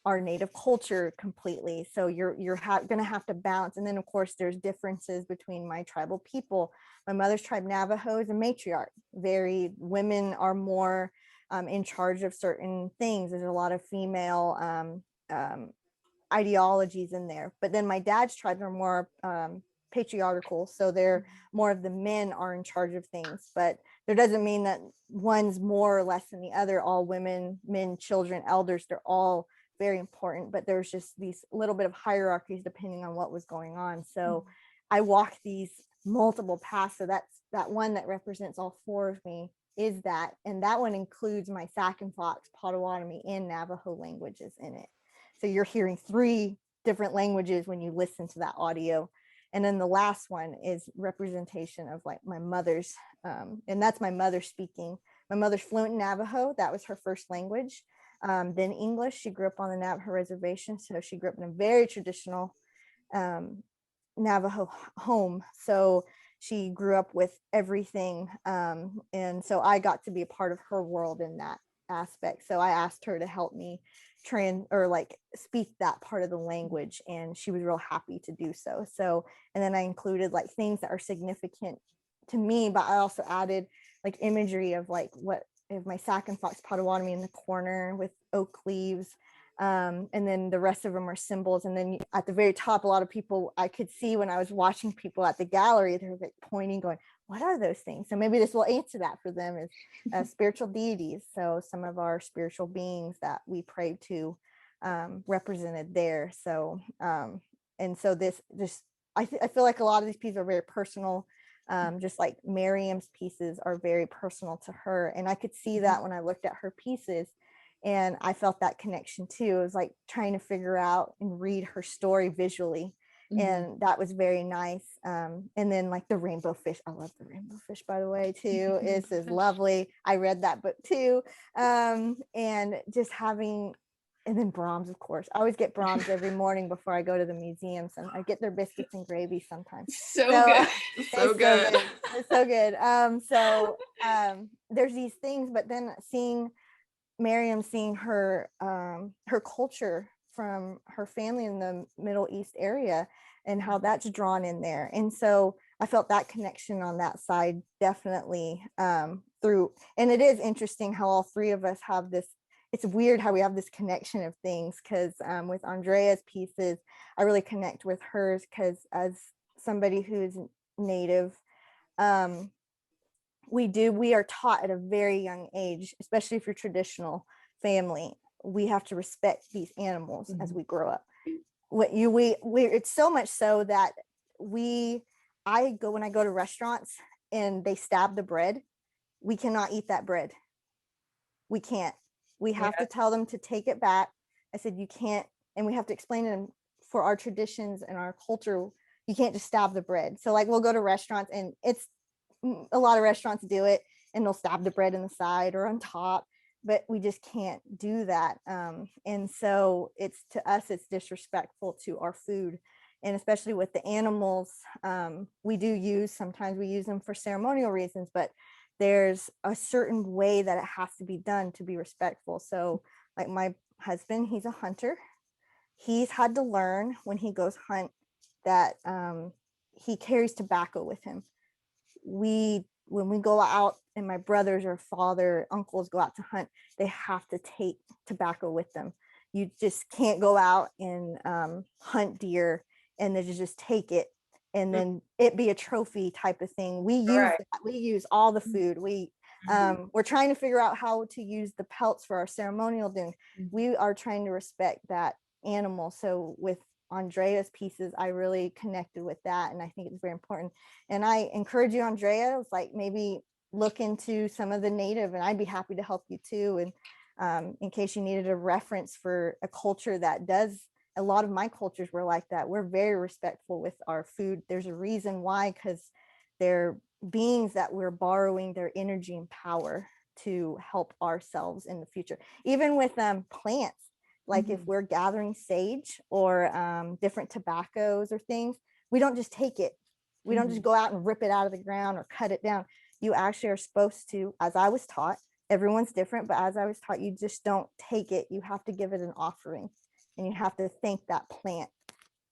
our Native culture completely. So you're going to have to balance. And then of course there's differences between my tribal people. My mother's tribe, Navajo, is a matriarch. Women are more in charge of certain things. There's a lot of female ideologies in there. But then my dad's tribe are more patriarchal. So they're more of the men are in charge of things. But there doesn't mean that one's more or less than the other. All women, men, children, elders, they're all very important. But there's just these little bit of hierarchies depending on what was going on. So I walked these multiple paths. So that's that one that represents all 4 of me is that. And that one includes my Sac and Fox, Potawatomi, and Navajo languages in it. So you're hearing 3 different languages when you listen to that audio. And then the last one is representation of like my mother's, and that's my mother speaking. My mother's fluent in Navajo. That was her first language. Then English. She grew up on the Navajo reservation. So she grew up in a very traditional Navajo home. So she grew up with everything. And so I got to be a part of her world in that aspect. So I asked her to help me speak that part of the language, and she was real happy to do so. So, and then I included like things that are significant to me, but I also added like imagery of like what if my Sac and Fox Potawatomi in the corner with oak leaves. And then the rest of them are symbols. And then at the very top, a lot of people I could see when I was watching people at the gallery, they were like pointing, going, what are those things? So maybe this will answer that for them, as spiritual deities. So some of our spiritual beings that we pray to represented there. So and so I feel like a lot of these pieces are very personal. Just like Marium's pieces are very personal to her. And I could see that when I looked at her pieces. And I felt that connection too. It was like trying to figure out and read her story visually. And that was very nice. And then like the rainbow fish, I love the rainbow fish, by the way, too. It's is lovely. I read that book too. And just having, and then Brahms, of course. I always get Brahms every morning before I go to the museums, and I get their biscuits and gravy sometimes. So good. So good. It's so good. There's these things, but then seeing Marium, seeing her her culture from her family in the Middle East area and how that's drawn in there. And so I felt that connection on that side definitely through. And it is interesting how all three of us have this. It's weird how we have this connection of things, because with Andrea's pieces, I really connect with hers because as somebody who's Native, we are taught at a very young age, especially if you're traditional family, we have to respect these animals as we grow up. It's so much so that when I go to restaurants and they stab the bread, we cannot eat that bread. We can't. We have to tell them to take it back. I said, you can't, and we have to explain to them for our traditions and our culture, you can't just stab the bread. So like we'll go to restaurants, and it's a lot of restaurants do it, and they'll stab the bread in the side or on top, but we just can't do that. And so it's, to us, it's disrespectful to our food. And especially with the animals, sometimes we use them for ceremonial reasons, but there's a certain way that it has to be done to be respectful. So like my husband, he's a hunter. He's had to learn when he goes hunt that he carries tobacco with him. When we go out, and my brothers or father, uncles go out to hunt, they have to take tobacco with them. You just can't go out and hunt deer and then just take it and then it be a trophy type of thing. We use that. We use all the food. We're trying to figure out how to use the pelts for our ceremonial doing. We are trying to respect that animal. So with Andrea's pieces, I really connected with that, and I think it's very important. And I encourage you, Andrea, it's like maybe look into some of the Native, and I'd be happy to help you too. And in case you needed a reference for a culture that does, a lot of my cultures were like that. We're very respectful with our food. There's a reason why, because they're beings that we're borrowing their energy and power to help ourselves in the future. Even with plants, like if we're gathering sage or different tobaccos or things, we don't just take it. We don't just go out and rip it out of the ground or cut it down. You actually are supposed to, as I was taught, everyone's different, but as I was taught, you just don't take it. You have to give it an offering, and you have to thank that plant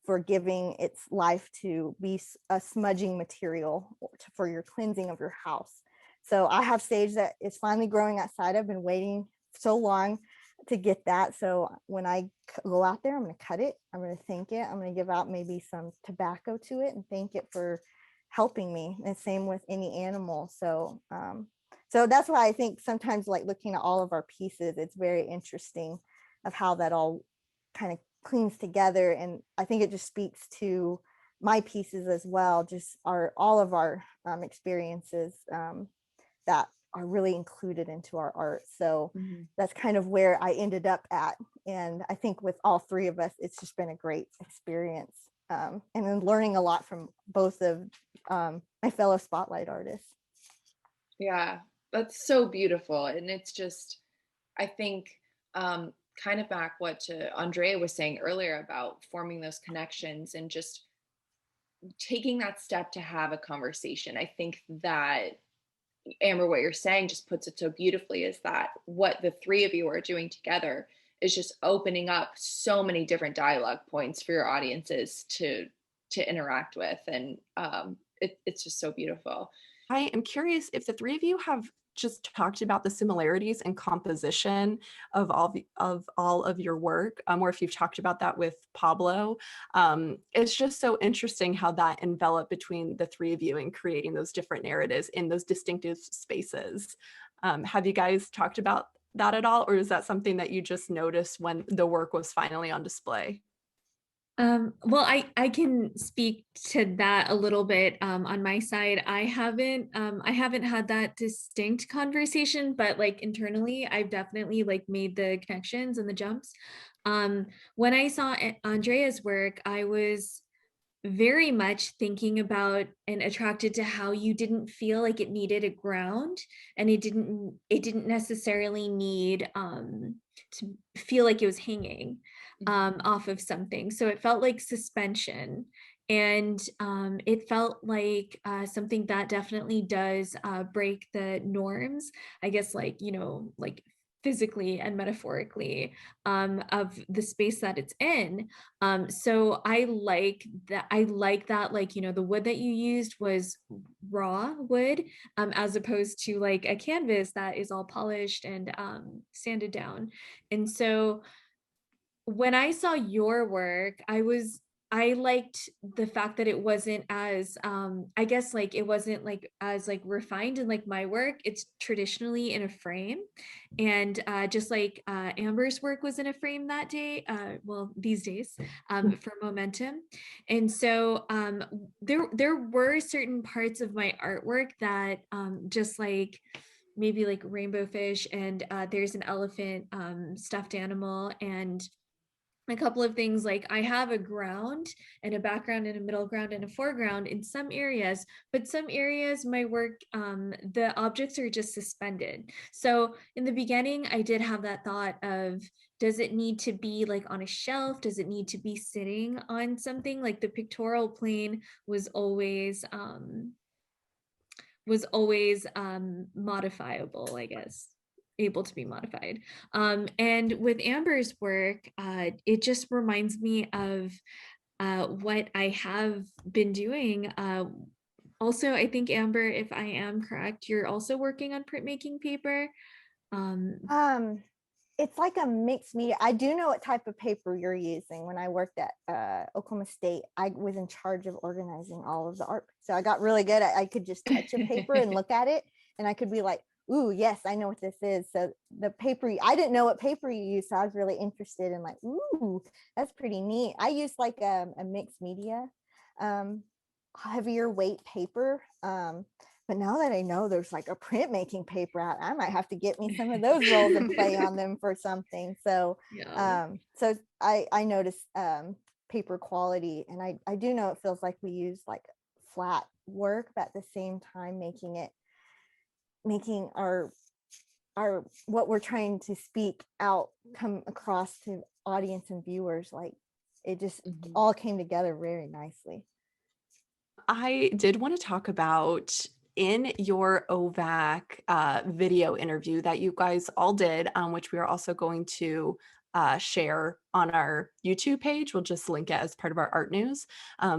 for giving its life to be a smudging material for your cleansing of your house. So I have sage that is finally growing outside. I've been waiting so long to get that. So when I go out there, I'm going to cut it. I'm going to thank it. I'm going to give out maybe some tobacco to it and thank it for helping me. And same with any animal. So that's why I think sometimes, like looking at all of our pieces, it's very interesting of how that all kind of cleans together. And I think it just speaks to my pieces as well, just all of our experiences that are really included into our art. So that's kind of where I ended up at. And I think with all three of us, it's just been a great experience. And then learning a lot from both of my fellow spotlight artists. Yeah, that's so beautiful. And it's just, I think, kind of back what Andrea was saying earlier about forming those connections and just taking that step to have a conversation. I think that, Amber, what you're saying just puts it so beautifully, is that what the three of you are doing together is just opening up so many different dialogue points for your audiences to interact with. And it's just so beautiful. I am curious if the three of you have just talked about the similarities and composition of all of your work, or if you've talked about that with Pablo. It's just so interesting how that enveloped between the three of you in creating those different narratives in those distinctive spaces. Have you guys talked about that at all, or is that something that you just noticed when the work was finally on display? Well, I can speak to that a little bit on my side. I haven't had that distinct conversation, but like internally, I've definitely like made the connections and the jumps. When I saw Andrea's work, I was very much thinking about and attracted to how you didn't feel like it needed a ground, and it didn't necessarily need to feel like it was hanging off of something. So it felt like suspension, and it felt like something that definitely does break the norms, I guess, like, like physically and metaphorically, of the space that it's in. So I like that. Like, the wood that you used was raw wood, as opposed to like a canvas that is all polished and sanded down. And so when I saw your work, I liked the fact that it wasn't as I guess like it wasn't like as like refined in like my work. It's traditionally in a frame. And just like Amber's work was in a frame that day, well, these days, for momentum. And so there were certain parts of my artwork that just like maybe like rainbow fish, and there's an elephant stuffed animal, and a couple of things like I have a ground and a background and a middle ground and a foreground in some areas, but some areas my work, the objects are just suspended. So in the beginning, I did have that thought of, does it need to be like on a shelf? Does it need to be sitting on something? Like the pictorial plane was always modifiable, I guess, able to be modified. And with Amber's work, it just reminds me of what I have been doing. Also, I think, Amber, if I am correct, you're also working on printmaking paper. Um, It's like a mixed media. I do know what type of paper you're using. When I worked at Oklahoma State, I was in charge of organizing all of the art. So I got really good at, I could just touch a paper and look at it, and I could be like, ooh, yes, I know what this is. So the paper, I didn't know what paper you used. So I was really interested in like, ooh, that's pretty neat. I use like a mixed media, heavier weight paper. But now that I know there's like a printmaking paper out, I might have to get me some of those rolls and play on them for something. So yeah. so I notice paper quality, and I do know it feels like we use like flat work, but at the same time making our what we're trying to speak out come across to audience and viewers. Like it just all came together very nicely. I did want to talk about in your OVAC video interview that you guys all did, which we are also going to share on our YouTube page. We'll just link it as part of our art news.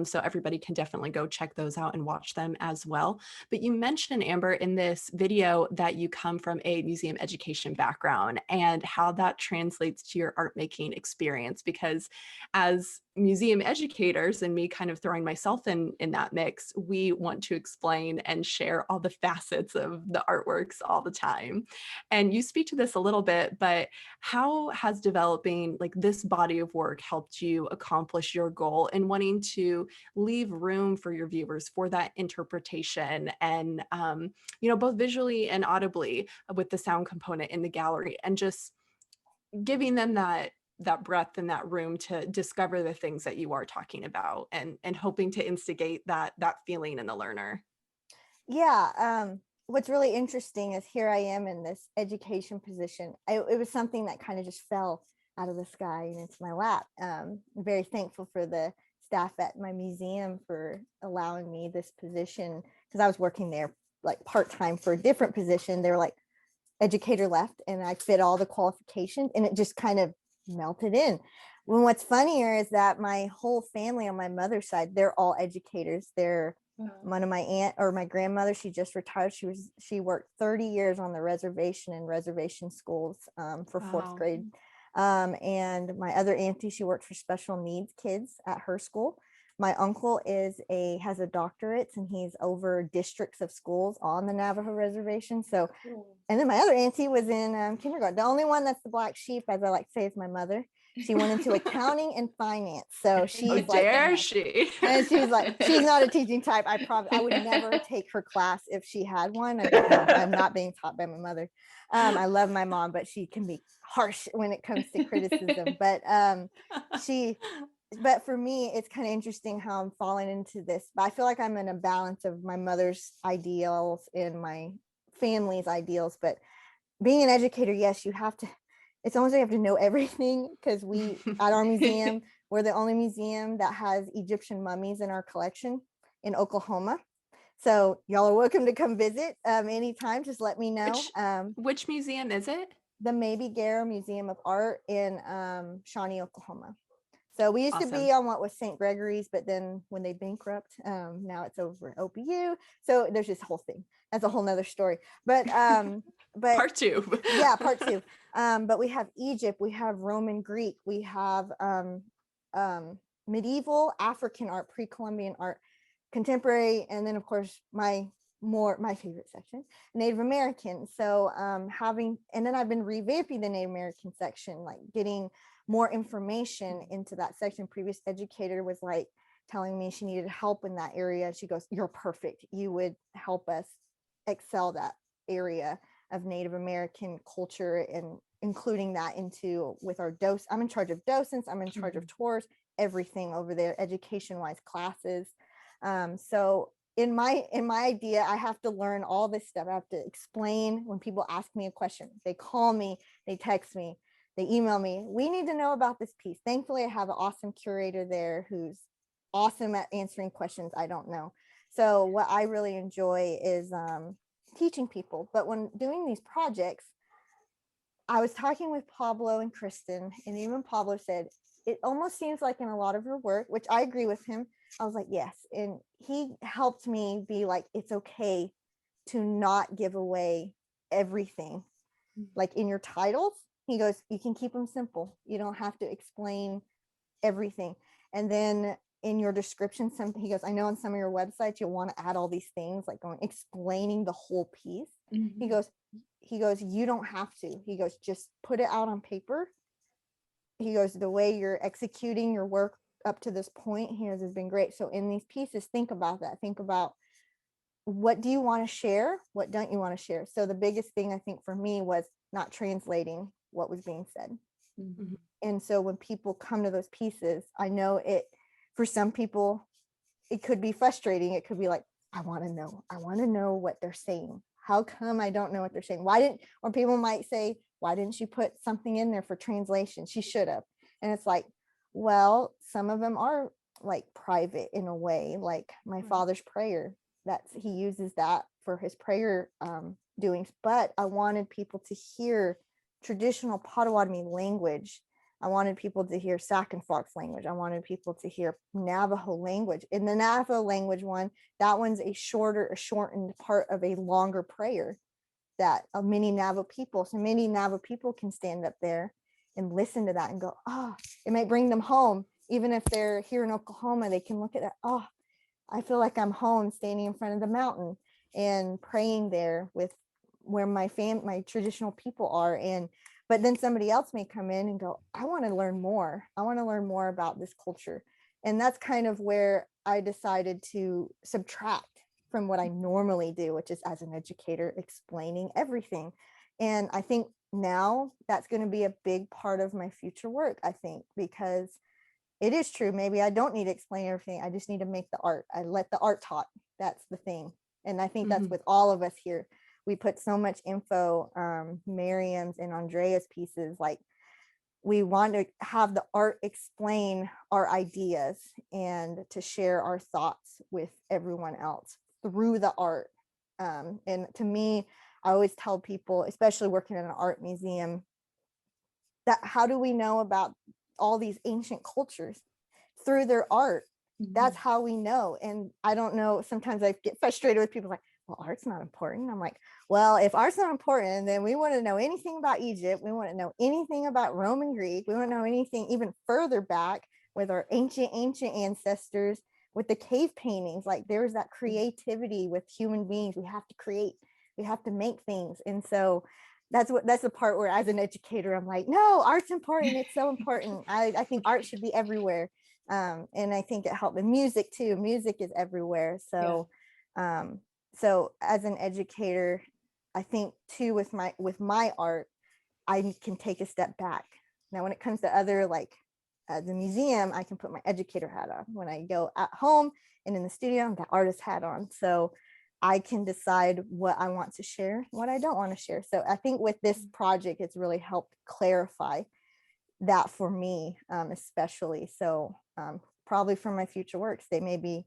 So everybody can definitely go check those out and watch them as well. But you mentioned, Amber, in this video that you come from a museum education background and how that translates to your art making experience, because as museum educators, and me kind of throwing myself in that mix, we want to explain and share all the facets of the artworks all the time. And you speak to this a little bit, but how has developing like this body of work helped you accomplish your goal in wanting to leave room for your viewers for that interpretation and both visually and audibly with the sound component in the gallery, and just giving them that breadth and that room to discover the things that you are talking about, and hoping to instigate that feeling in the learner? Yeah. What's really interesting is here I am in this education position. It was something that kind of just fell out of the sky and into my lap. I'm very thankful for the staff at my museum for allowing me this position, because I was working there like part-time for a different position. They were like, educator left, and I fit all the qualifications, and it just kind of melted in. When what's funnier is that my whole family on my mother's side, they're all educators. They're one of my aunt or my grandmother, she just retired. She worked 30 years on the reservation in reservation schools for fourth grade. And my other auntie, she worked for special needs kids at her school. My uncle has a doctorate, and he's over districts of schools on the Navajo reservation. So, and then my other auntie was in kindergarten. The only one that's the black sheep, as I like to say, is my mother. She went into accounting and finance. So she's Oh, dare she? and she was like, she's not a teaching type. I would never take her class if she had one. I'm not being taught by my mother. I love my mom, but she can be harsh when it comes to criticism. But for me, it's kind of interesting how I'm falling into this. But I feel like I'm in a balance of my mother's ideals and my family's ideals. But being an educator, yes, you have to, it's almost like you have to know everything, because we, at our museum, we're the only museum that has Egyptian mummies in our collection in Oklahoma. So y'all are welcome to come visit anytime. Just let me know. Which museum is it? The Maybe Guerra Museum of Art in Shawnee, Oklahoma. So we used to be on what was St. Gregory's, but then when they bankrupt, now it's over at OPU. So there's this whole thing. That's a whole nother story. But part two. Yeah, part two. But we have Egypt, we have Roman Greek, we have medieval African art, pre-Columbian art, contemporary, and then of course my favorite section, Native American. So and then I've been revamping the Native American section, like getting more information into that section. Previous educator was like telling me she needed help in that area. She goes, "You're perfect. You would help us excel that area of Native American culture and including that into with our dose. I'm in charge of docents. I'm in charge of tours, everything over there, education-wise classes. So in my idea, I have to learn all this stuff. I have to explain when people ask me a question. They call me, they text me, they email me. We need to know about this piece. Thankfully, I have an awesome curator there who's awesome at answering questions I don't know. So what I really enjoy is teaching people. But when doing these projects, I was talking with Pablo and Kristen, and even Pablo said, it almost seems like in a lot of your work, which I agree with him. I was like, yes. And he helped me be like, it's okay to not give away everything. Like in your titles, he goes, you can keep them simple. You don't have to explain everything. And then in your description, he goes, I know on some of your websites, you'll want to add all these things like explaining the whole piece. Mm-hmm. He goes, you don't have to. He goes, just put it out on paper. He goes, the way you're executing your work up to this point, he goes, has been great. So in these pieces, think about that. Think about, what do you want to share? What don't you want to share? So the biggest thing I think for me was not translating what was being said. Mm-hmm. And so when people come to those pieces, I know for some people, it could be frustrating. It could be like, I want to know what they're saying. How come I don't know what they're saying? Or people might say, why didn't you put something in there for translation? She should have. And it's like, well, some of them are like private in a way, like my father's prayer, he uses that for his prayer doings. But I wanted people to hear traditional Potawatomi language. I wanted people to hear Sac and Fox language. I wanted people to hear Navajo language. In the Navajo language one, that one's a shortened part of a longer prayer that many Navajo people can stand up there and listen to that and go, oh, it might bring them home. Even if they're here in Oklahoma, they can look at that. Oh, I feel like I'm home standing in front of the mountain and praying there with where my traditional people are. But then somebody else may come in and go, I want to learn more. I want to learn more about this culture. And that's kind of where I decided to subtract from what I normally do, which is as an educator, explaining everything. And I think now that's going to be a big part of my future work, I think, because it is true. Maybe I don't need to explain everything. I just need to make the art. I let the art talk. That's the thing. And I think that's with all of us here. We put so much info, Marium's and Andrea's pieces, like we want to have the art explain our ideas and to share our thoughts with everyone else through the art. And to me, I always tell people, especially working in an art museum, that how do we know about all these ancient cultures? Through their art. That's how we know. And I don't know, sometimes I get frustrated with people like, well, art's not important. I'm like, well, if art's not important, then we want to know anything about Egypt. We want to know anything about Roman Greek. We want to know anything even further back with our ancient ancestors, with the cave paintings. Like there's that creativity with human beings. We have to create, we have to make things. And so that's the part where as an educator, I'm like, no, art's important. It's so important. I think art should be everywhere. And I think it helped. And music too. Music is everywhere. So, so as an educator, I think too, with my art, I can take a step back. Now, when it comes to other, like the museum, I can put my educator hat on. When I go at home and in the studio, the artist hat on. So I can decide what I want to share, what I don't want to share. So I think with this project, it's really helped clarify that for me, especially. So probably for my future works, the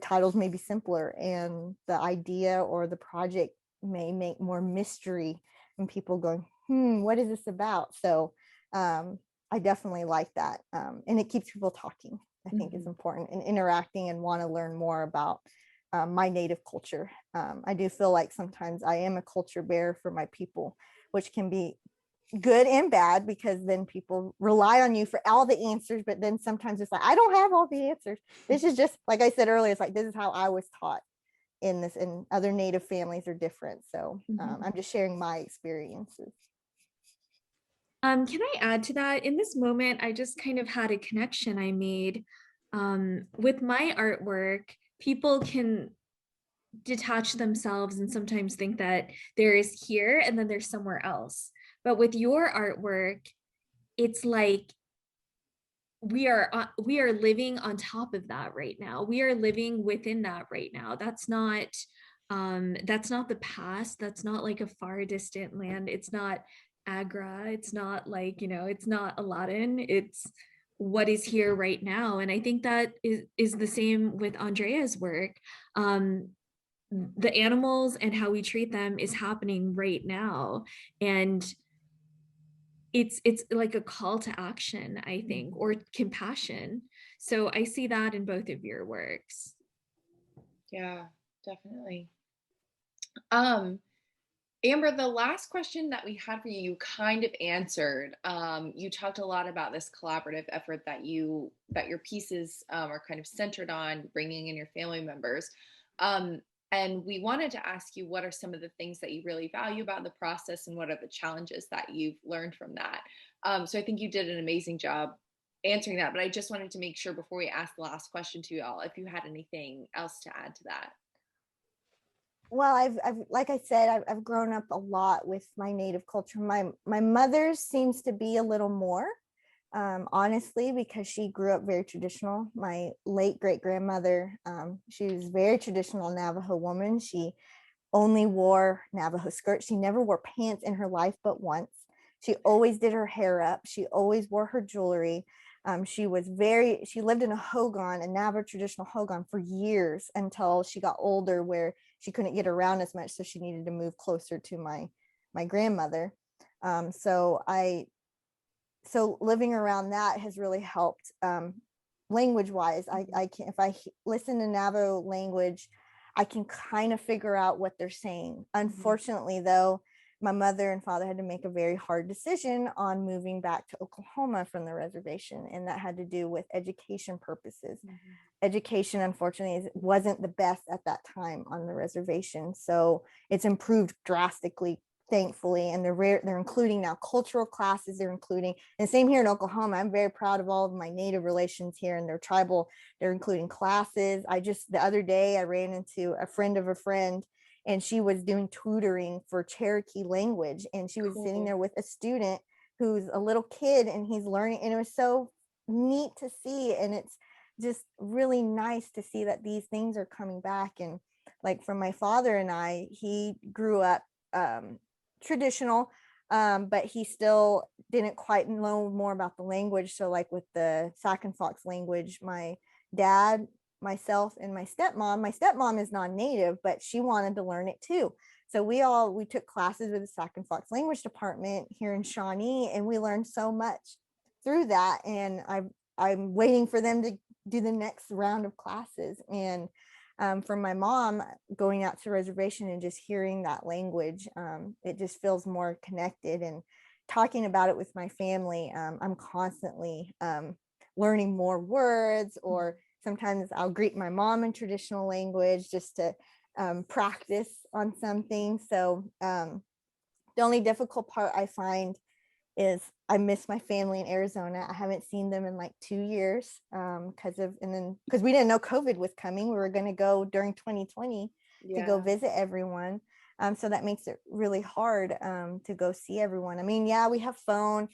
titles may be simpler, and the idea or the project may make more mystery and people going, what is this about? So I definitely like that. And it keeps people talking, I think is important, and interacting and want to learn more about my native culture. I do feel like sometimes I am a culture bearer for my people, which can be good and bad, because then people rely on you for all the answers, but then sometimes it's like, I don't have all the answers. This is just, like I said earlier, it's like, this is how I was taught in this, and other native families are different. So I'm just sharing my experiences. Can I add to that? In this moment, I just kind of had a connection I made with my artwork. People can detach themselves and sometimes think that there is here and then there's somewhere else. But with your artwork, it's like we are living on top of that right now. We are living within that right now. That's not the past. That's not like a far distant land. It's not Agra. It's not like, it's not Aladdin. It's what is here right now. And I think that is the same with Andrea's work. The animals and how we treat them is happening right now. And it's like a call to action, I think, or compassion. So I see that in both of your works. Yeah, definitely. Amber, the last question that we had for you, you kind of answered. You talked a lot about this collaborative effort that your pieces are kind of centered on, bringing in your family members. And we wanted to ask you, what are some of the things that you really value about the process, and what are the challenges that you've learned from that? So I think you did an amazing job answering that, but I just wanted to make sure before we ask the last question to y'all, if you had anything else to add to that. Well, I've like I said, I've grown up a lot with my native culture. My mother seems to be a little more, honestly, because she grew up very traditional. My late great grandmother, she was very traditional Navajo woman. She only wore Navajo skirts. She never wore pants in her life but once. She always did her hair up. She always wore her jewelry. She lived in a hogan, a Navajo traditional hogan, for years, until she got older, where she couldn't get around as much. So she needed to move closer to my grandmother. So living around that has really helped. Language wise, I can, if I listen to Navajo language, I can kind of figure out what they're saying. Unfortunately, though, my mother and father had to make a very hard decision on moving back to Oklahoma from the reservation, and that had to do with education purposes. Education, unfortunately, wasn't the best at that time on the reservation, so it's improved drastically, thankfully, and they're including now cultural classes. They're including, and same here in Oklahoma, I'm very proud of all of my native relations here, and they're including classes. The other day I ran into a friend of a friend, and she was doing tutoring for Cherokee language, and she was sitting there with a student who's a little kid, and he's learning, and it was so neat to see. And it's just really nice to see that these things are coming back. And like for my father and I, he grew up traditional, but he still didn't quite know more about the language. So like with the Sac and Fox language, my dad, myself, and my stepmom is non-native, but she wanted to learn it too. So we took classes with the Sac and Fox language department here in Shawnee, and we learned so much through that. And I'm waiting for them to do the next round of classes. And for my mom, going out to reservation and just hearing that language, it just feels more connected. And talking about it with my family, I'm constantly learning more words, or sometimes I'll greet my mom in traditional language just to practice on something. So the only difficult part I find is I miss my family in Arizona. I haven't seen them in like 2 years because we didn't know COVID was coming. We were going to go during 2020 to go visit everyone. So that makes it really hard to go see everyone. I mean, yeah, we have phone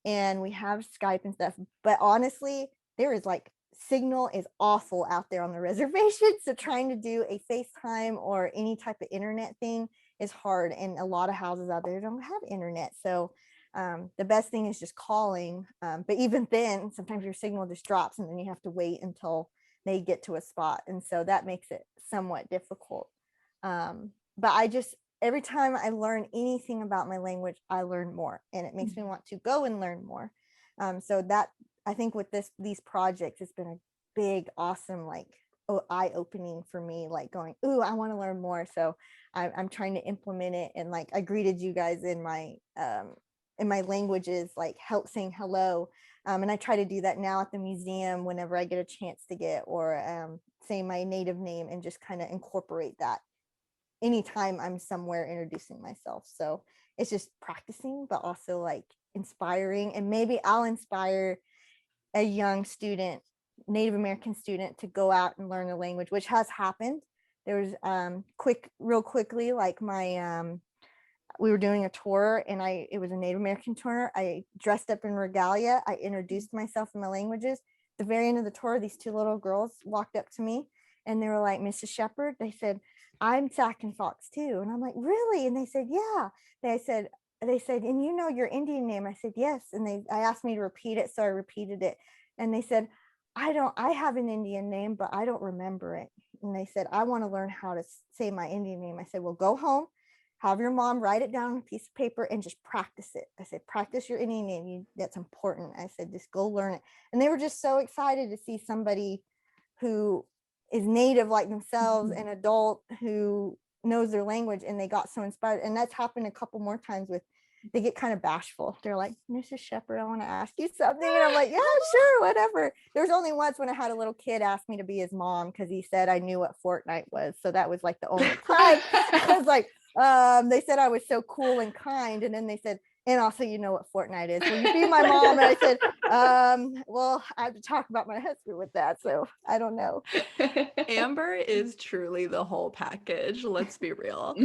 and we have Skype and stuff, but honestly, there is like signal is awful out there on the reservation. So trying to do a FaceTime or any type of internet thing is hard. And a lot of houses out there don't have internet. So the best thing is just calling. But even then, sometimes your signal just drops and then you have to wait until they get to a spot. And so that makes it somewhat difficult. But every time I learn anything about my language, I learn more, and it makes me want to go and learn more. So that, I think with these projects, it's been a big, awesome, like eye-opening for me, like going, ooh, I want to learn more. So I'm trying to implement it. And like I greeted you guys in my languages, like saying hello. And I try to do that now at the museum whenever I get a chance to or say my native name, and just kind of incorporate that anytime I'm somewhere introducing myself. So it's just practicing, but also like inspiring. And maybe I'll inspire a young student, Native American student, to go out and learn the language, which has happened. There was real quickly, like we were doing a tour, and it was a Native American tour. I dressed up in regalia. I introduced myself in my languages. At the very end of the tour, these two little girls walked up to me and they were like, Mrs. Shepherd, they said, I'm Sac and Fox too. And I'm like, really? And they said, yeah. They said, and you know your Indian name? I said, yes. And I asked me to repeat it. So I repeated it. And they said, I have an Indian name, but I don't remember it. And they said, I want to learn how to say my Indian name. I said, well, go home, have your mom write it down on a piece of paper and just practice it. I said, practice your Indian name. That's important. I said, just go learn it. And they were just so excited to see somebody who is native like themselves, an adult who knows their language, and they got so inspired. And that's happened a couple more times they get kind of bashful. They're like, Mrs. Shepherd, I want to ask you something. And I'm like, yeah, sure, whatever. There was only once when I had a little kid ask me to be his mom because he said I knew what Fortnite was. So that was like the only time. I was like, they said I was so cool and kind. And then they said, and also, you know what Fortnite is. Will you be my mom? And I said, well, I have to talk about my husband with that. So I don't know. Amber is truly the whole package. Let's be real.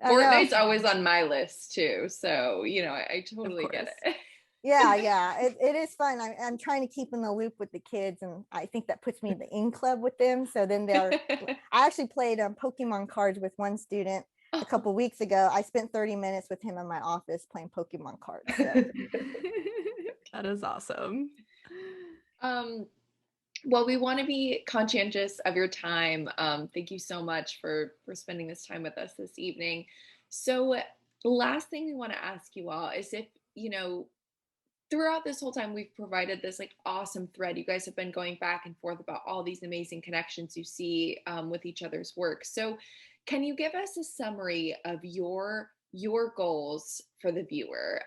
Fortnite's always on my list too. So, I totally get it. Yeah. It is fun. I'm trying to keep in the loop with the kids, and I think that puts me in the in club with them. So then I actually played Pokemon cards with one student a couple weeks ago. I spent 30 minutes with him in my office playing Pokemon cards. So. That is awesome. Well, we want to be conscientious of your time. Thank you so much for spending this time with us this evening. So the last thing we want to ask you all is if, throughout this whole time, we've provided this like awesome thread. You guys have been going back and forth about all these amazing connections you see with each other's work. So can you give us a summary of your goals for the viewer,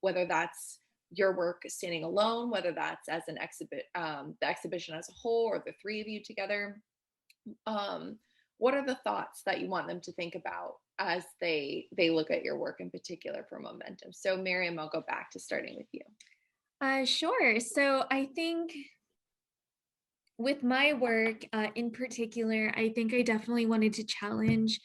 whether that's your work standing alone, whether that's as an the exhibition as a whole, or the three of you together? What are the thoughts that you want them to think about as they look at your work in particular for momentum? So Marium, I'll go back to starting with you. Sure. So I think with my work in particular, I think I definitely wanted to challenge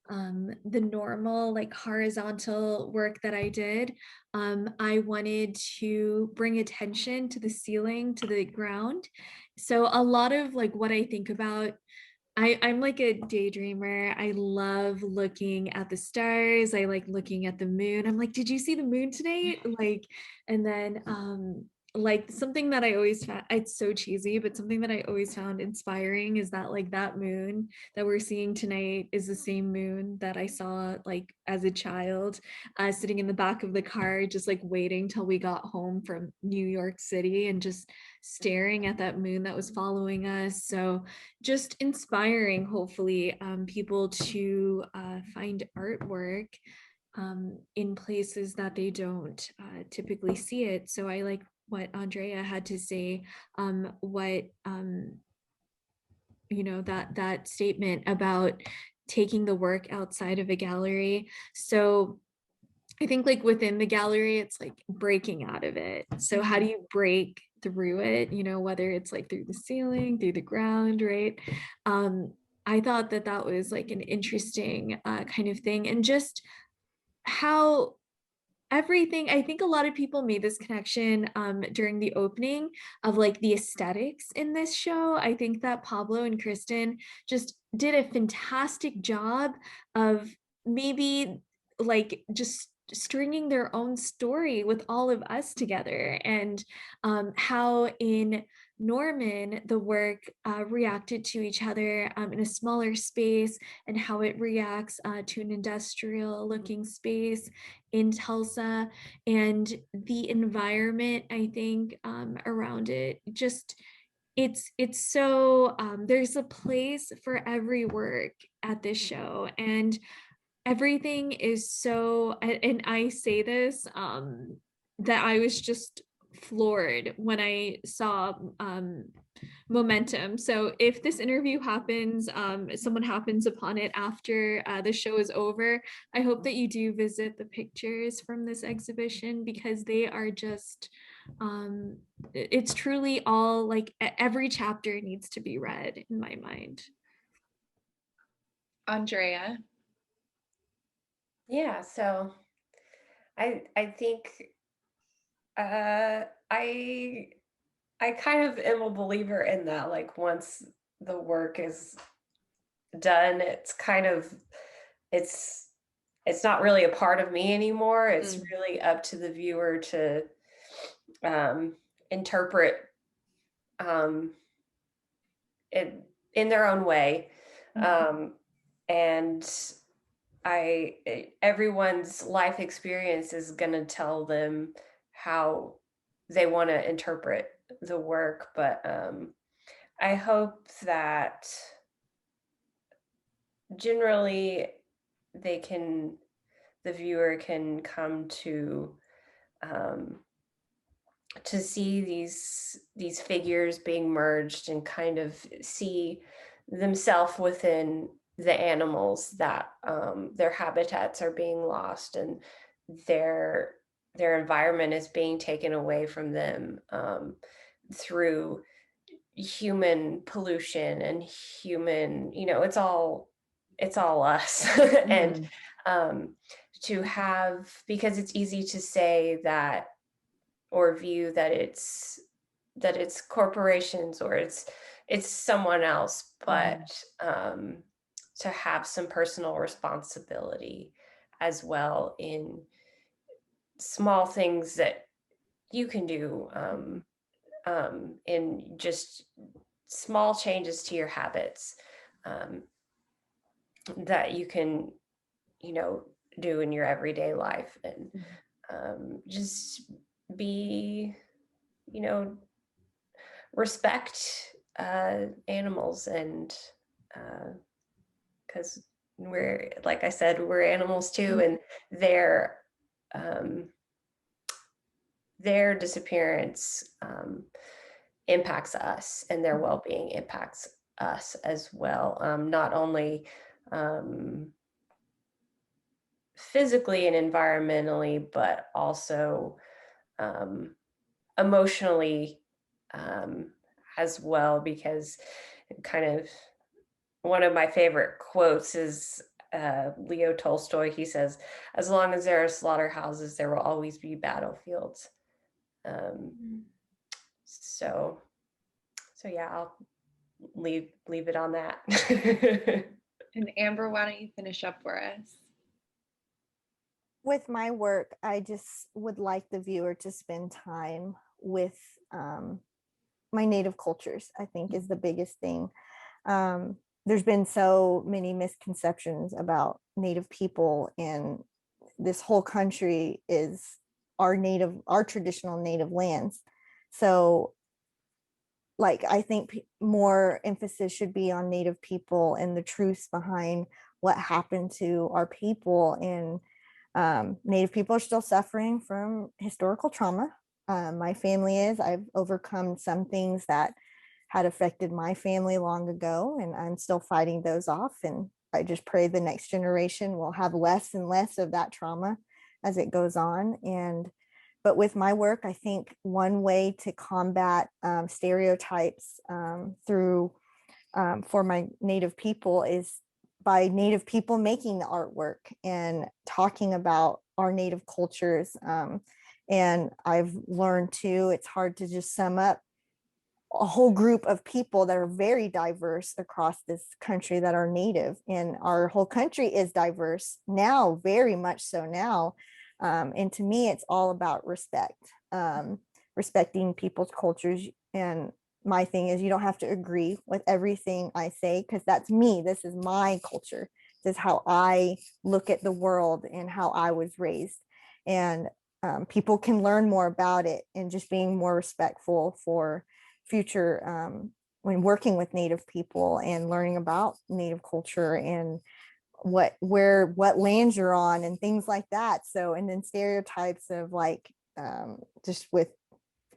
the normal, like horizontal work that I did. I wanted to bring attention to the ceiling, to the ground. So a lot of like what I think about, I'm like a daydreamer. I love looking at the stars. I like looking at the moon. I'm like, did you see the moon tonight? Like, and then like something that I always found, it's so cheesy, but something that I always found inspiring is that like that moon that we're seeing tonight is the same moon that I saw like as a child, sitting in the back of the car, just like waiting till we got home from New York City and just staring at that moon that was following us. So just inspiring, hopefully, people to find artwork in places that they don't typically see it. So I like what Andrea had to say, what that statement about taking the work outside of a gallery. So I think like within the gallery, it's like breaking out of it. So how do you break through it? Whether it's like through the ceiling, through the ground, right? I thought that was like an interesting kind of thing, and just how everything, I think a lot of people made this connection during the opening of like the aesthetics in this show. I think that Pablo and Kristen just did a fantastic job of maybe like just stringing their own story with all of us together, and how in Norman the work reacted to each other in a smaller space, and how it reacts to an industrial looking space in Tulsa, and the environment, I think, around it. Just it's so there's a place for every work at this show, and everything is so, and I say this that I was just floored when I saw Momentum. So if this interview happens, someone happens upon it after the show is over, I hope that you do visit the pictures from this exhibition, because they are just it's truly all like every chapter needs to be read in my mind. Andrea. Yeah, so I think I kind of am a believer in that. Like once the work is done, it's kind of it's it's not really a part of me anymore. It's really up to the viewer to interpret it in their own way. And everyone's life experience is going to tell them how they want to interpret the work. But I hope that generally the viewer can come to see these figures being merged and kind of see themselves within the animals, that their habitats are being lost and their environment is being taken away from them through human pollution and human, it's all us. And to have, because it's easy to say that, or view that it's corporations, or it's someone else, but to have some personal responsibility as well in small things that you can do, in just small changes to your habits, that you can do in your everyday life, and just be, respect animals, and because we're, like I said, we're animals too, and their disappearance impacts us, and their well-being impacts us as well, not only physically and environmentally, but also emotionally as well, because kind of one of my favorite quotes is Leo Tolstoy. He says, "As long as there are slaughterhouses, there will always be battlefields." So yeah, I'll leave it on that. And Amber, why don't you finish up for us? With my work, I just would like the viewer to spend time with my native cultures, I think is the biggest thing. There's been so many misconceptions about Native people, and this whole country is our traditional native lands. So like, I think more emphasis should be on Native people and the truths behind what happened to our people. And Native people are still suffering from historical trauma. my family is. I've overcome some things that had affected my family long ago, and I'm still fighting those off. And I just pray the next generation will have less and less of that trauma as it goes on. But with my work, I think one way to combat stereotypes for my Native people is by Native people making the artwork and talking about our Native cultures. And I've learned too, it's hard to just sum up a whole group of people that are very diverse across this country that are Native, and our whole country is diverse now, very much so now. And to me, it's all about respect, respecting people's cultures. And my thing is, you don't have to agree with everything I say, because that's me. This is my culture. This is how I look at the world and how I was raised. And people can learn more about it, and just being more respectful for future when working with Native people and learning about Native culture and what lands you're on and things like that. So, and then stereotypes of like just with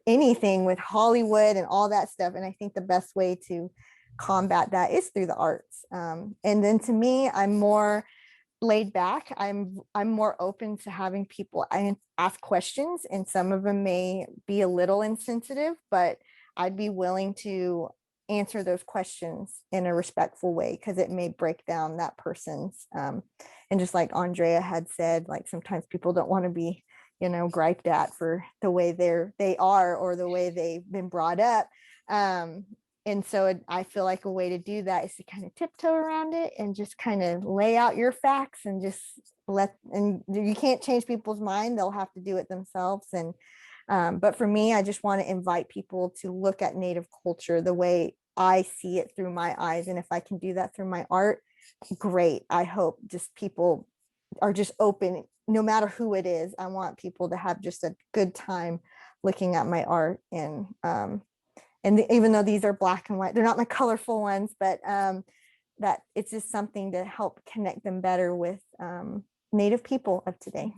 anything with Hollywood and all that stuff. And I think the best way to combat that is through the arts. And then to me, I'm more laid back. I'm more open to having people ask questions, and some of them may be a little insensitive, but I'd be willing to answer those questions in a respectful way, because it may break down that person's and just like Andrea had said, like sometimes people don't want to be, griped at for the way they are or the way they've been brought up. And so I feel like a way to do that is to kind of tiptoe around it and just kind of lay out your facts and just and you can't change people's mind. They'll have to do it themselves. And but for me, I just want to invite people to look at Native culture the way I see it through my eyes. And if I can do that through my art, great. I hope just people are just open, no matter who it is. I want people to have just a good time looking at my art. And even though these are black and white, they're not my colorful ones, but that it's just something to help connect them better with Native people of today.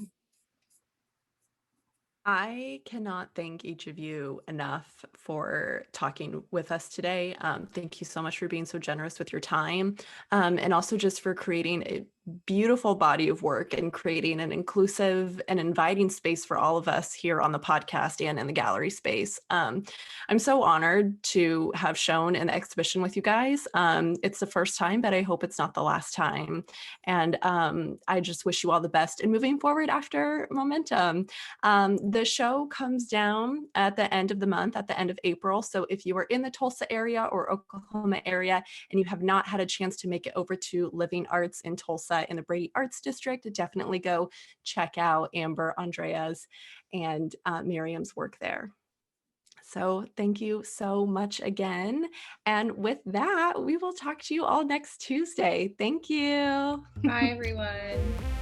I cannot thank each of you enough for talking with us today. Thank you so much for being so generous with your time, and also just for creating a beautiful body of work and creating an inclusive and inviting space for all of us here on the podcast and in the gallery space. I'm so honored to have shown an exhibition with you guys. It's the first time, but I hope it's not the last time. And I just wish you all the best in moving forward after Momentum. The show comes down at the end of the month, at the end of April. So if you are in the Tulsa area or Oklahoma area and you have not had a chance to make it over to Living Arts in Tulsa in the Brady Arts District, definitely go check out Amber, Andrea's, and Marium's work there. So thank you so much again. And with that, we will talk to you all next Tuesday. Thank you. Bye, everyone.